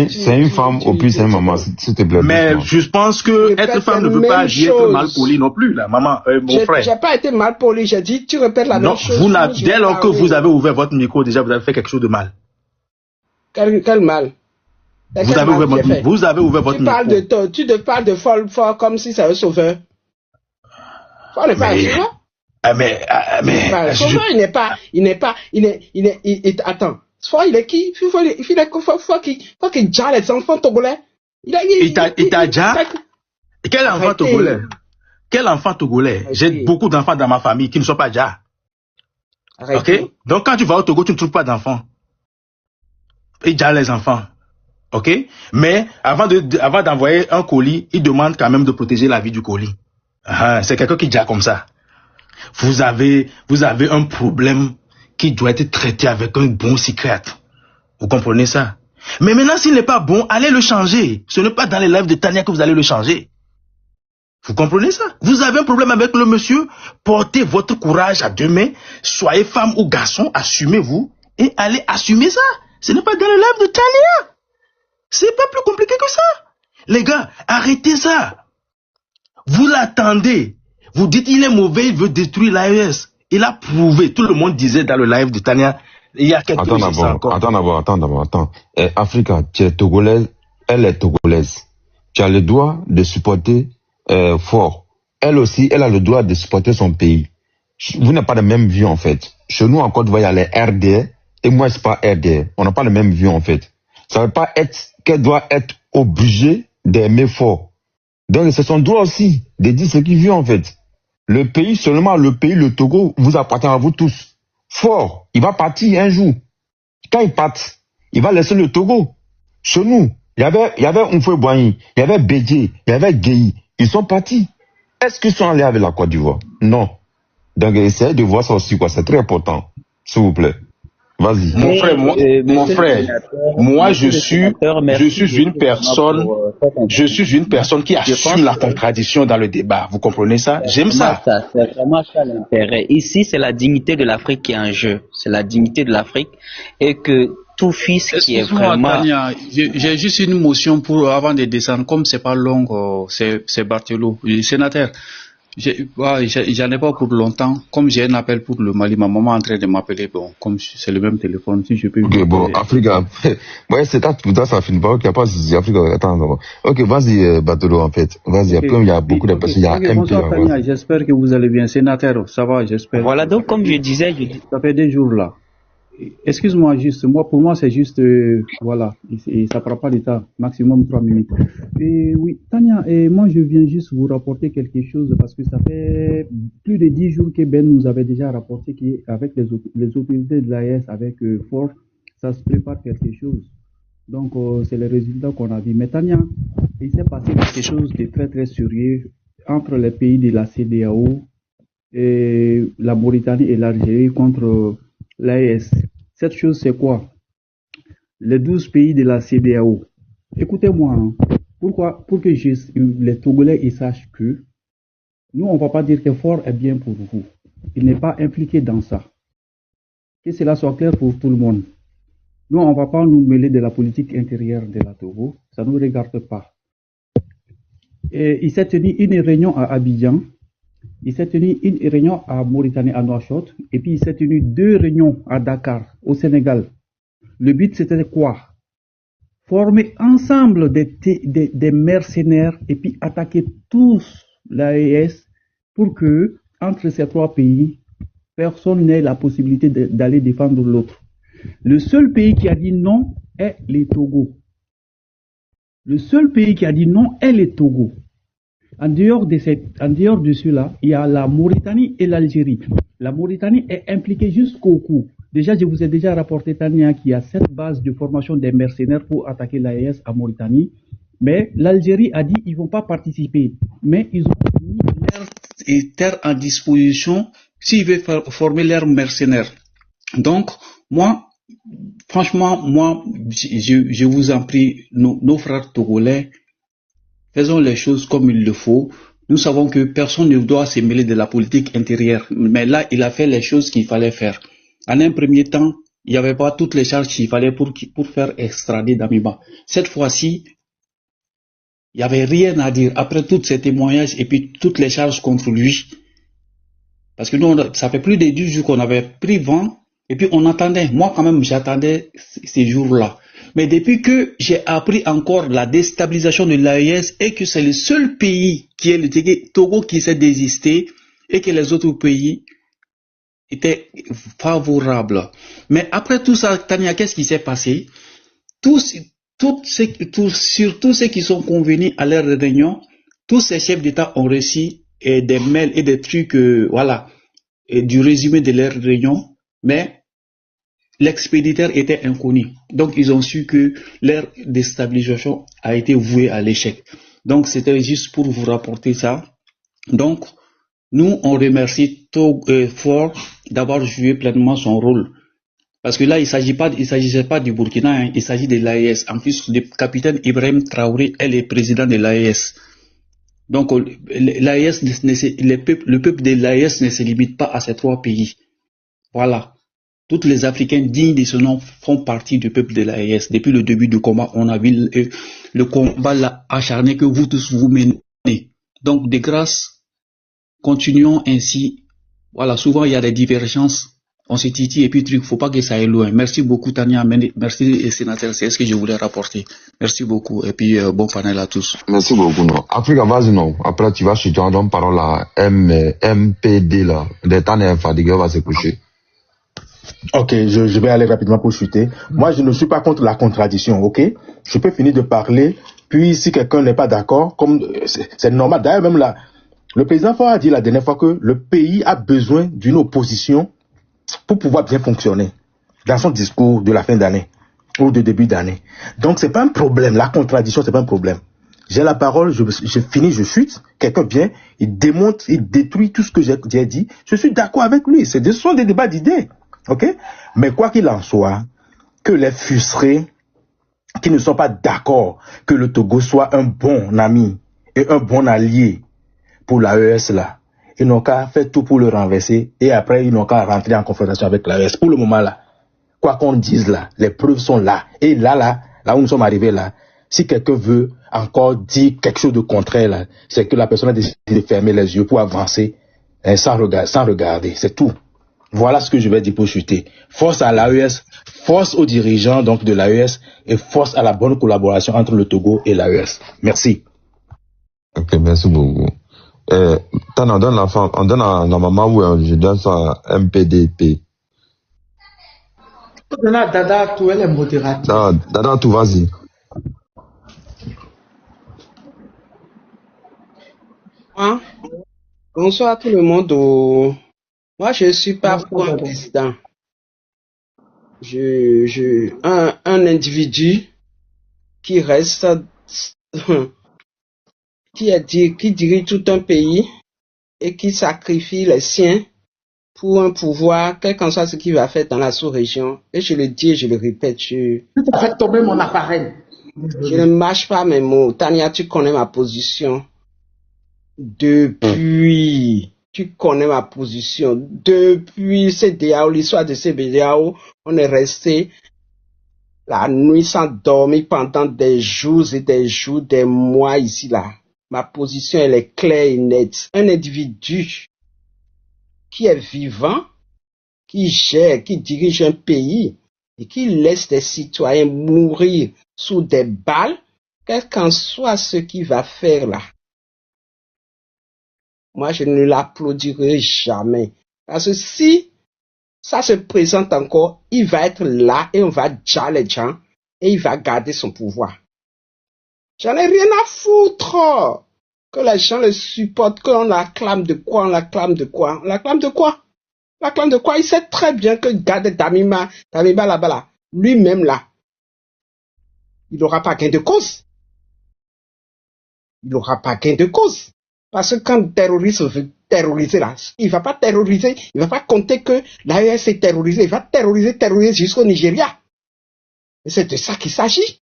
C'est une femme, au plus c'est une maman, s'il te plaît. Mais je pense que être femme ne veut pas dire être mal poli non plus, là, maman, mon frère. J'ai pas été mal poli, j'ai dit, tu répètes la même chose. Dès lors que vous avez ouvert votre micro, déjà, vous avez fait quelque chose de mal. Quel mal? Vous avez ouvert votre micro. Tu te parles de Fort comme si ça avait sauveur. Fort n'est pas un sauveur. Attends. Fort, il est qui? Faut qu'il gère les enfants togolais. Il t'a déjà? Quel enfant togolais? Quel enfant togolais? J'ai beaucoup d'enfants dans ma famille qui ne sont pas déjà. Ok? Donc quand tu vas au Togo, tu ne trouves pas d'enfants. Il gère les enfants. Ok? Mais avant d'envoyer un colis, il demande quand même de protéger la vie du colis. C'est quelqu'un qui gère comme ça. Vous avez un problème qui doit être traité avec un bon psychiatre. Vous comprenez ça? Mais maintenant, s'il n'est pas bon, allez le changer. Ce n'est pas dans les lives de Tania que vous allez le changer. Vous comprenez ça? Vous avez un problème avec le monsieur, portez votre courage à deux mains, soyez femme ou garçon, assumez-vous et allez assumer ça. Ce n'est pas dans les lives de Tania. C'est pas plus compliqué que ça. Les gars, arrêtez ça. Vous l'attendez. Vous dites il est mauvais, il veut détruire l'AES. Il a prouvé, tout le monde disait dans le live de Tania, il y a quelques jours encore. Attends d'abord. Africa, tu es togolaise, elle est togolaise. Tu as le droit de supporter Fort. Elle aussi, elle a le droit de supporter son pays. Vous n'avez pas la même vue en fait. Chez nous en Côte d'Ivoire, il y a les RDR et moi c'est pas RDR. On n'a pas la même vue en fait. Ça ne veut pas être qu'elle doit être obligée d'aimer Fort. Donc c'est son droit aussi de dire ce qu'il veut en fait. Le pays, le Togo, vous appartient à vous tous. Fort, il va partir un jour. Quand il part, il va laisser le Togo. Chez nous, il y avait Mfoué Boigny, il y avait Bédié, il y avait Guéhi. Ils sont partis. Est-ce qu'ils sont allés avec la Côte d'Ivoire? Non. Donc essayez de voir ça aussi, quoi. C'est très important. S'il vous plaît. Vas-y. Mon frère, moi je suis une personne qui assume la contradiction dans le débat. Vous comprenez ça? J'aime ça. C'est vraiment ça l'intérêt. Ici, c'est la dignité de l'Afrique qui est en jeu. C'est la dignité de l'Afrique et que tout fils qui est vraiment... Tania, j'ai juste une motion pour avant de descendre. Comme c'est pas long, c'est Barthelot, le sénateur. J'en ai pas pour longtemps. Comme j'ai un appel pour le Mali, ma maman est en train de m'appeler. Bon, comme c'est le même téléphone, si je peux. Ok, bon, Africa. Ouais, c'est pour ça, ça finit pas. Ok, pas si Africa. Attends. Ok, vas-y, Barthelot, en fait. Vas-y. Après, il y a beaucoup de personnes. Il y a MP. Bonsoir, Tania. J'espère que vous allez bien. Sénateur, ça va, j'espère. Voilà, donc, comme je disais, ça fait des jours là. Excuse-moi juste, pour moi c'est juste, voilà, et ça prend pas du temps, maximum 3 minutes. Et oui, Tania, moi je viens juste vous rapporter quelque chose parce que ça fait plus de 10 jours que Ben nous avait déjà rapporté qu'avec les autorités de l'AES, avec Fort, ça se prépare quelque chose. Donc c'est le résultat qu'on a vu. Mais Tania, il s'est passé quelque chose de très très sérieux entre les pays de la CEDEAO et la Mauritanie et l'Algérie contre l'AES. Cette chose, c'est quoi? Les 12 pays de la CEDEAO. Écoutez-moi, hein. Pourquoi? Pour que les Togolais ils sachent que nous, on ne va pas dire que Fort est bien pour vous. Il n'est pas impliqué dans ça. Que cela soit clair pour tout le monde. Nous, on ne va pas nous mêler de la politique intérieure de la Togo. Ça ne nous regarde pas. Et il s'est tenu une réunion à Abidjan. Il s'est tenu une réunion à Mauritanie, à Nouakchott. Et puis, il s'est tenu 2 réunions à Dakar, au Sénégal. Le but, c'était quoi? Former ensemble des mercenaires et puis attaquer tous l'AES pour que, entre ces 3 pays, personne n'ait la possibilité d'aller défendre l'autre. Le seul pays qui a dit non est le Togo. Le seul pays qui a dit non est le Togo. En dehors de cela, il y a la Mauritanie et l'Algérie. La Mauritanie est impliquée jusqu'au cou. Déjà, je vous ai déjà rapporté, Tania, qu'il y a 7 bases de formation des mercenaires pour attaquer l'AES à Mauritanie. Mais l'Algérie a dit qu'ils ne vont pas participer. Mais ils ont mis leurs terres en disposition s'ils veulent former leurs mercenaires. Donc, moi, franchement, je vous en prie, nos frères togolais, faisons les choses comme il le faut. Nous savons que personne ne doit se mêler de la politique intérieure. Mais là, il a fait les choses qu'il fallait faire. En un premier temps, il n'y avait pas toutes les charges qu'il fallait pour faire extrader Damiba. Cette fois-ci, il n'y avait rien à dire. Après tous ces témoignages et puis toutes les charges contre lui. Parce que nous, ça fait plus de 10 jours qu'on avait pris vent. Et puis on attendait. Moi quand même, j'attendais ces jours-là. Mais depuis que j'ai appris encore la déstabilisation de l'AES et que c'est le seul pays qui est le Togo qui s'est désisté et que les autres pays étaient favorables. Mais après tout ça, Tania, qu'est-ce qui s'est passé? Surtout ceux qui sont convenus à leur réunion, tous ces chefs d'État ont reçu des mails et des trucs, du résumé de leur réunion, mais l'expéditeur était inconnu. Donc ils ont su que leur déstabilisation a été vouée à l'échec. Donc c'était juste pour vous rapporter ça. Donc nous on remercie Fort d'avoir joué pleinement son rôle. Parce que là il s'agissait pas du Burkina, hein, il s'agit de l'AES. En plus le capitaine Ibrahim Traoré est le président de l'AES. Donc l'AES, le peuple de l'AES ne se limite pas à ces 3 pays. Voilà. Tous les Africains dignes de ce nom font partie du peuple de l'AES. Depuis le début du combat, on a vu le combat acharné que vous tous vous menez. Donc, de grâce, continuons ainsi. Voilà, souvent il y a des divergences. On se titille et puis truc, faut pas que ça aille loin. Merci beaucoup Tania, merci sénateur, c'est ce que je voulais rapporter. Merci beaucoup et puis bon panel à tous. Merci beaucoup. Non. Africa, vas-y non. Après tu vas chez toi, on donne parole à MPD là. Des temps est fatigué, va se coucher. Ok, je vais aller rapidement pour chuter. Moi, je ne suis pas contre la contradiction, ok? Je peux finir de parler, puis si quelqu'un n'est pas d'accord, comme c'est normal. D'ailleurs, même là, le président Faure a dit la dernière fois que le pays a besoin d'une opposition pour pouvoir bien fonctionner dans son discours de la fin d'année ou de début d'année. Donc, c'est pas un problème. La contradiction, c'est pas un problème. J'ai la parole, je finis, je chute. Quelqu'un vient, il démonte, il détruit tout ce que j'ai dit. Je suis d'accord avec lui. Ce sont des débats d'idées. Ok? Mais quoi qu'il en soit, que les frustrés qui ne sont pas d'accord que le Togo soit un bon ami et un bon allié pour l'AES là, ils n'ont qu'à faire tout pour le renverser et après ils n'ont qu'à rentrer en confrontation avec l'AES. Pour le moment là, quoi qu'on dise là, les preuves sont là. Et là où nous sommes arrivés là, si quelqu'un veut encore dire quelque chose de contraire là, c'est que la personne a décidé de fermer les yeux pour avancer sans regarder. C'est tout. Voilà ce que je vais dire pour chuter. Force à l'AES, force aux dirigeants donc de l'AES et force à la bonne collaboration entre le Togo et l'AES. Merci. Ok, merci beaucoup. On donne à la maman ou je donne ça à MPDP. On donne à Dada tout, elle est modérateur. Dada tout, vas-y. Bonsoir à tout le monde. Moi, je suis pas pour un président. Un individu qui reste, qui dirige tout un pays et qui sacrifie les siens pour un pouvoir, quel qu'en soit ce qu'il va faire dans la sous-région. Et je le dis et je le répète, Tu te fais tomber mon appareil. Je ne mâche pas mes mots. Tania, tu connais ma position. Depuis Tu connais ma position. Depuis CEDEAO, l'histoire de CEDEAO, on est resté la nuit sans dormir pendant des jours et des jours, des mois ici, là. Ma position, elle est claire et nette. Un individu qui est vivant, qui gère, qui dirige un pays et qui laisse des citoyens mourir sous des balles, quel qu'en soit ce qu'il va faire là, moi je ne l'applaudirai jamais. Parce que si ça se présente encore, il va être là et on va déjà les gens et il va garder son pouvoir. J'en ai rien à foutre que les gens le supportent, qu'on l'acclame de quoi, on l'acclame de quoi, on l'acclame de quoi. L'acclame de quoi? Il sait très bien que Gade Damima là-bas là, lui-même là, il n'aura pas gain de cause. Il n'aura pas gain de cause. Parce que quand le terroriste veut terroriser là, il ne va pas terroriser, il ne va pas compter que l'AES est terrorisé, il va terroriser jusqu'au Nigeria. Et c'est de ça qu'il s'agit.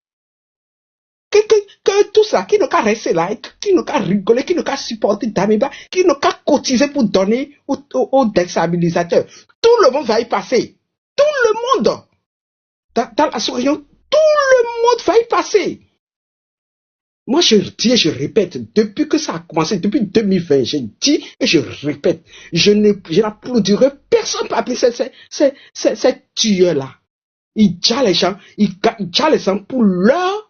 Que tout ça, qui n'a qu'à rester là, qui n'a qu'à rigoler, qui n'a qu'à supporter Damiba, qui n'a qu'à cotiser pour donner aux déstabilisateurs. Tout le monde va y passer. Tout le monde. Dans la sous-région, tout le monde va y passer. Moi, je dis et je répète, depuis que ça a commencé, depuis 2020, je dis et je répète, je n'applaudirai personne pour appeler ces tueurs-là. Ils tuent les gens, ils tuent les gens pour leur...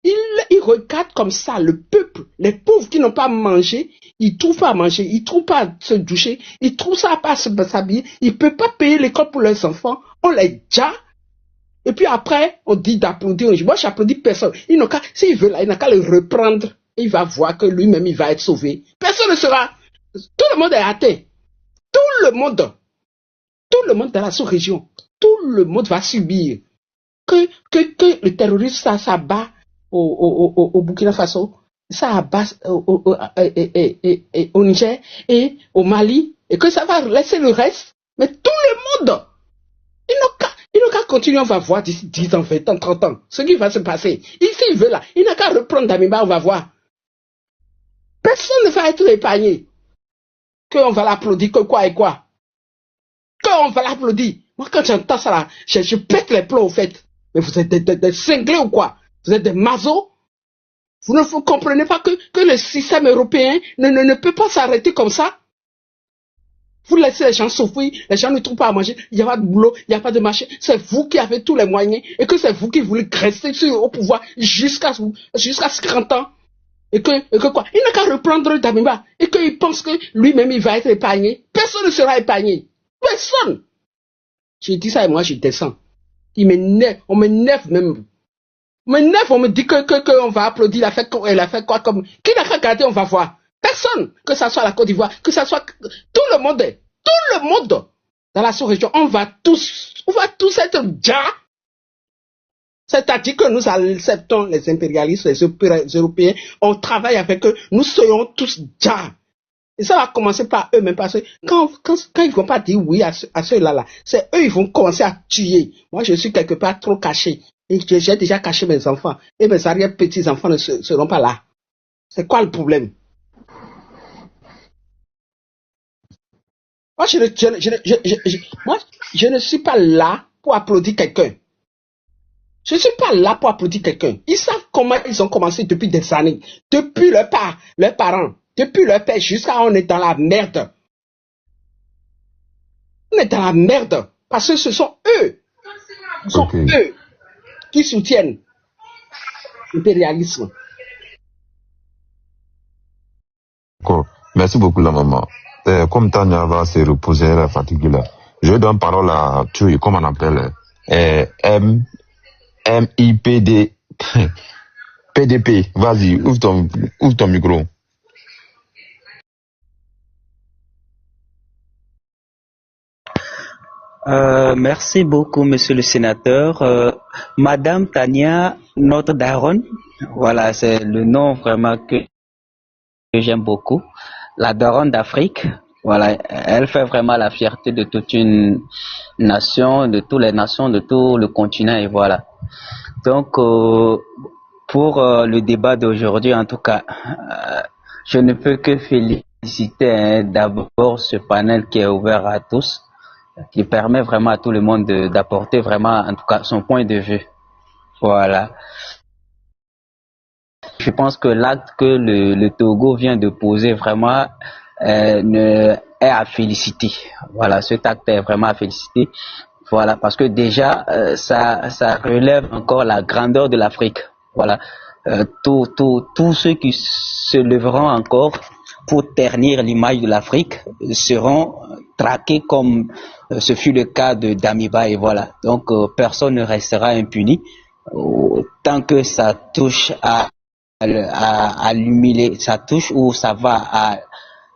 Ils regardent comme ça le peuple, les pauvres qui n'ont pas mangé, ils trouvent pas à manger, ils trouvent pas à se doucher, ils trouvent ça à pas s'habiller, ils peuvent pas payer l'école pour leurs enfants, on les tue. Et puis après, on dit d'applaudir. Moi, j'applaudis personne. S'il veut là, il n'a qu'à le reprendre. Et il va voir que lui-même, il va être sauvé. Personne ne sera. Tout le monde est atteint. Tout le monde dans la sous-région, tout le monde va subir. Que le terroriste, ça bat au Burkina Faso, ça abat au Niger et au Mali, et que ça va laisser le reste. Mais tout le monde, il n'a qu'à continuer, on va voir d'ici 10 ans, 20 ans, 30 ans, ce qui va se passer. Ici, il veut là, il n'a qu'à reprendre Damiba, on va voir. Personne ne va être épargné. Qu'on va l'applaudir, que quoi et quoi. Qu'on va l'applaudir. Moi, quand j'entends ça là, je pète les plombs, au fait. Mais vous êtes des cinglés ou quoi? Vous êtes des mazos? Vous ne comprenez pas que le système européen ne peut pas s'arrêter comme ça? Vous laissez les gens souffrir, les gens ne trouvent pas à manger, il n'y a pas de boulot, il n'y a pas de marché. C'est vous qui avez tous les moyens et que c'est vous qui voulez rester au pouvoir jusqu'à 40 ans. Et que quoi? Il n'a qu'à reprendre Damiba et qu'il pense que lui-même il va être épargné. Personne ne sera épargné. Personne. J'ai dit ça et moi je descends. Il m'énerve, on m'énerve même. On m'énerve, on me dit que on va applaudir, elle a fait quoi comme... Qui n'a qu'à regarder, on va voir. Personne, que ça soit la Côte d'Ivoire, que ça soit tout le monde dans la sous-région, on va tous être déjà. C'est-à-dire que nous acceptons les impérialistes, les Européens, on travaille avec eux, nous serons tous déjà. Et ça va commencer par eux-mêmes, parce que quand ils vont pas dire oui à ceux-là, c'est eux, ils vont commencer à tuer. Moi, je suis quelque part trop caché. Et j'ai déjà caché mes enfants. Et mes arrière-petits-enfants ne seront pas là. C'est quoi le problème? Moi, je ne suis pas là pour applaudir quelqu'un. Je ne suis pas là pour applaudir quelqu'un. Ils savent comment ils ont commencé depuis des années. Depuis leurs parents. Depuis leur père jusqu'à on est dans la merde. On est dans la merde. Parce que ce sont eux. Ce sont eux qui soutiennent l'impérialisme. Merci beaucoup la maman. Comme Tania va se reposer, elle est fatiguée là. Je donne parole à Tui, comment on appelle MIPD PDP. Vas-y, ouvre ton micro. Merci beaucoup, monsieur le sénateur. Madame Tania, notre daronne, voilà, c'est le nom vraiment que j'aime beaucoup. La daronne d'Afrique, voilà, elle fait vraiment la fierté de toute une nation, de toutes les nations, de tout le continent, et voilà. Donc, pour le débat d'aujourd'hui, en tout cas, je ne peux que féliciter féliciter d'abord ce panel qui est ouvert à tous, qui permet vraiment à tout le monde d'apporter vraiment, en tout cas, son point de vue. Voilà. Je pense que l'acte que le Togo vient de poser vraiment est à féliciter. Voilà, cet acte est vraiment à féliciter. Voilà, parce que déjà, ça relève encore la grandeur de l'Afrique. Voilà, tous ceux qui se lèveront encore pour ternir l'image de l'Afrique seront traqués comme ce fut le cas de Damiba, et voilà. Donc, personne ne restera impuni tant que ça touche à l'humilier, ça touche ou ça va à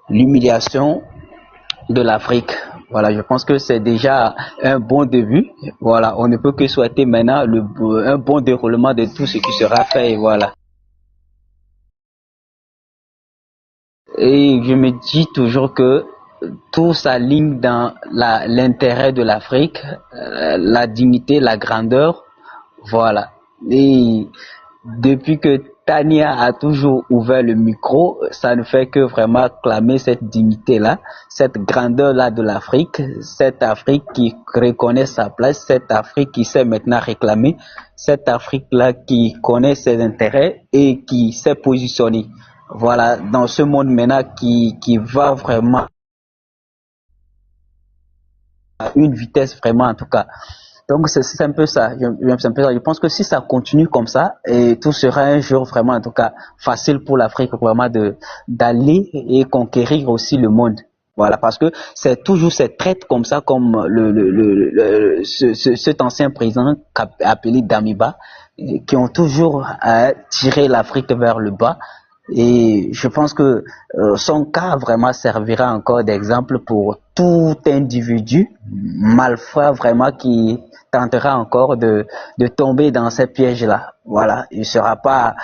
l'humiliation de l'Afrique. Voilà, je pense que c'est déjà un bon début. Voilà, on ne peut que souhaiter maintenant un bon déroulement de tout ce qui sera fait, et voilà. Et je me dis toujours que tout s'aligne dans l'intérêt de l'Afrique, la dignité, la grandeur, voilà. Et depuis que Tania a toujours ouvert le micro, ça ne fait que vraiment clamer cette dignité-là, cette grandeur-là de l'Afrique, cette Afrique qui reconnaît sa place, cette Afrique qui sait maintenant réclamer, cette Afrique-là qui connaît ses intérêts et qui sait positionner. Voilà, dans ce monde maintenant qui va vraiment à une vitesse vraiment, en tout cas. Donc c'est un peu ça. Je pense que si ça continue comme ça, et tout sera un jour vraiment, en tout cas, facile pour l'Afrique vraiment d'aller et conquérir aussi le monde. Voilà, parce que c'est toujours ces traites comme ça, comme cet ancien président appelé Damiba, qui ont toujours tiré l'Afrique vers le bas. Et je pense que son cas vraiment servira encore d'exemple pour tout individu malfrat vraiment qui tentera encore de tomber dans ces pièges-là. Voilà, il ne sera pas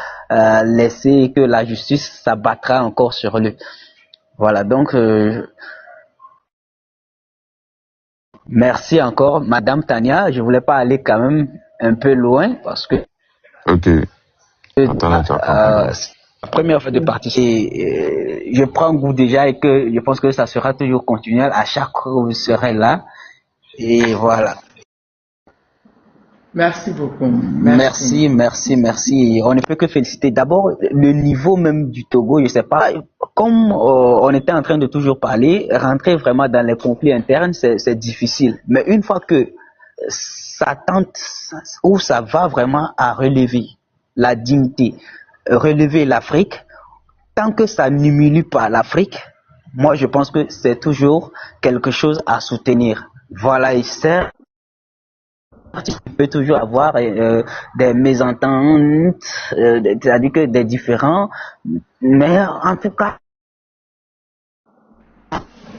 laissé que la justice s'abattra encore sur lui. Voilà, donc merci encore, Madame Tania. Je voulais pas aller quand même un peu loin parce que Ok. Attends. la première fois de participer, je prends goût déjà et que je pense que ça sera toujours continuel à chaque fois où vous serez là. Et voilà. Merci beaucoup. Merci. On ne peut que féliciter d'abord le niveau même du Togo. Je sais pas, comme on était en train de toujours parler, rentrer vraiment dans les conflits internes, c'est difficile. Mais une fois que ça tente ou ça va vraiment à relever la dignité, relever l'Afrique, tant que ça n'humilie pas l'Afrique, moi je pense que c'est toujours quelque chose à soutenir. Voilà, il sert. Il peut toujours avoir des mésententes, c'est-à-dire que des différends, mais en tout cas,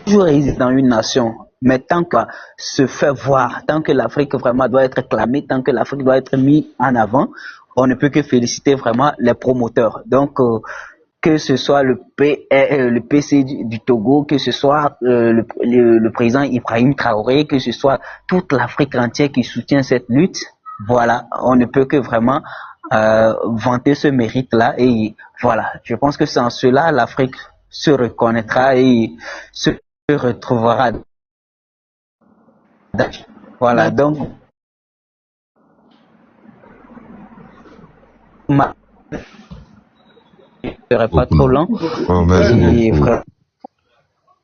toujours existe dans une nation. Mais tant que se fait voir, tant que l'Afrique vraiment doit être clamée, tant que l'Afrique doit être mise en avant, on ne peut que féliciter vraiment les promoteurs. Donc, que ce soit le PC du Togo, que ce soit le président Ibrahim Traoré, que ce soit toute l'Afrique entière qui soutient cette lutte, voilà, on ne peut que vraiment vanter ce mérite-là. Et voilà, je pense que c'est en cela l'Afrique se reconnaîtra et se retrouvera. Voilà, donc je ne serai pas trop long. Oh, merci beaucoup.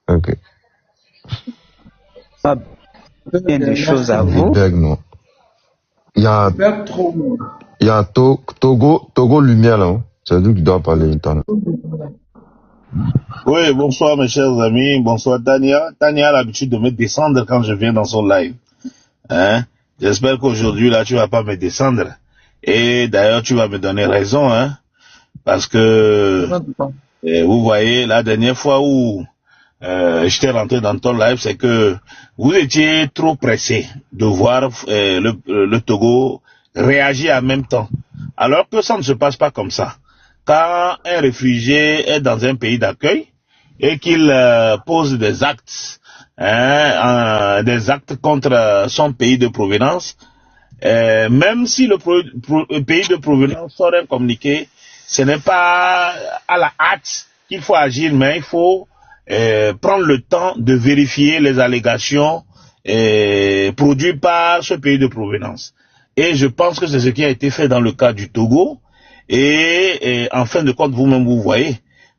Ok. Bien de choses à vous. Il y a Togo Lumière là. Hein? C'est lui qui doit parler. Oui, bonsoir mes chers amis, bonsoir Tania. Tania a l'habitude de me descendre quand je viens dans son live. Hein? J'espère qu'aujourd'hui là tu vas pas me descendre. Et d'ailleurs tu vas me donner raison, hein? Parce que vous voyez, la dernière fois où j'étais rentré dans ton live, c'est que vous étiez trop pressé de voir le Togo réagir en même temps. Alors que ça ne se passe pas comme ça. Quand un réfugié est dans un pays d'accueil et qu'il pose des actes, des actes contre son pays de provenance, même si le pays de provenance sort un communiqué, ce n'est pas à la hâte qu'il faut agir, mais il faut prendre le temps de vérifier les allégations produites par ce pays de provenance. Et je pense que c'est ce qui a été fait dans le cas du Togo. Et en fin de compte, vous-même, vous voyez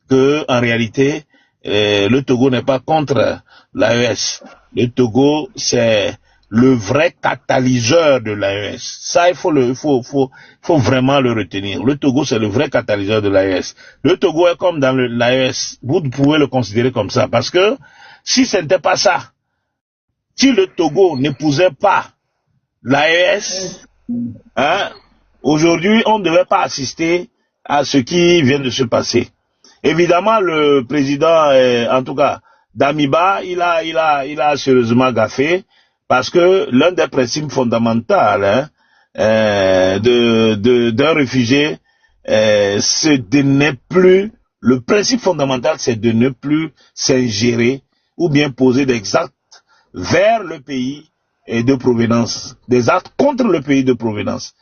que en réalité, le Togo n'est pas contre l'AES. Le Togo, c'est le vrai catalyseur de l'AES. Ça, il faut vraiment le retenir. Le Togo, c'est le vrai catalyseur de l'AES. Le Togo est comme dans l'AES. Vous pouvez le considérer comme ça. Parce que si ce n'était pas ça, si le Togo n'épousait pas l'AES, hein, aujourd'hui, on ne devait pas assister à ce qui vient de se passer. Évidemment, le président, en tout cas, Damiba, il a sérieusement gaffé, parce que l'un des principes fondamentaux d'un réfugié, c'est de ne plus, le principe fondamental, c'est de ne plus s'ingérer ou bien poser des actes vers le pays de provenance, des actes contre le pays de provenance.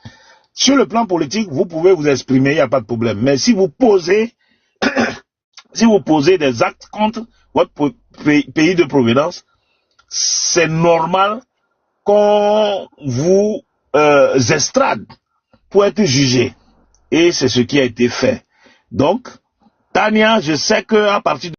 Sur le plan politique, vous pouvez vous exprimer, il n'y a pas de problème. Mais si vous posez, des actes contre votre pays de provenance, c'est normal qu'on vous estrade pour être jugé. Et c'est ce qui a été fait. Donc, Tania, je sais qu'à partir de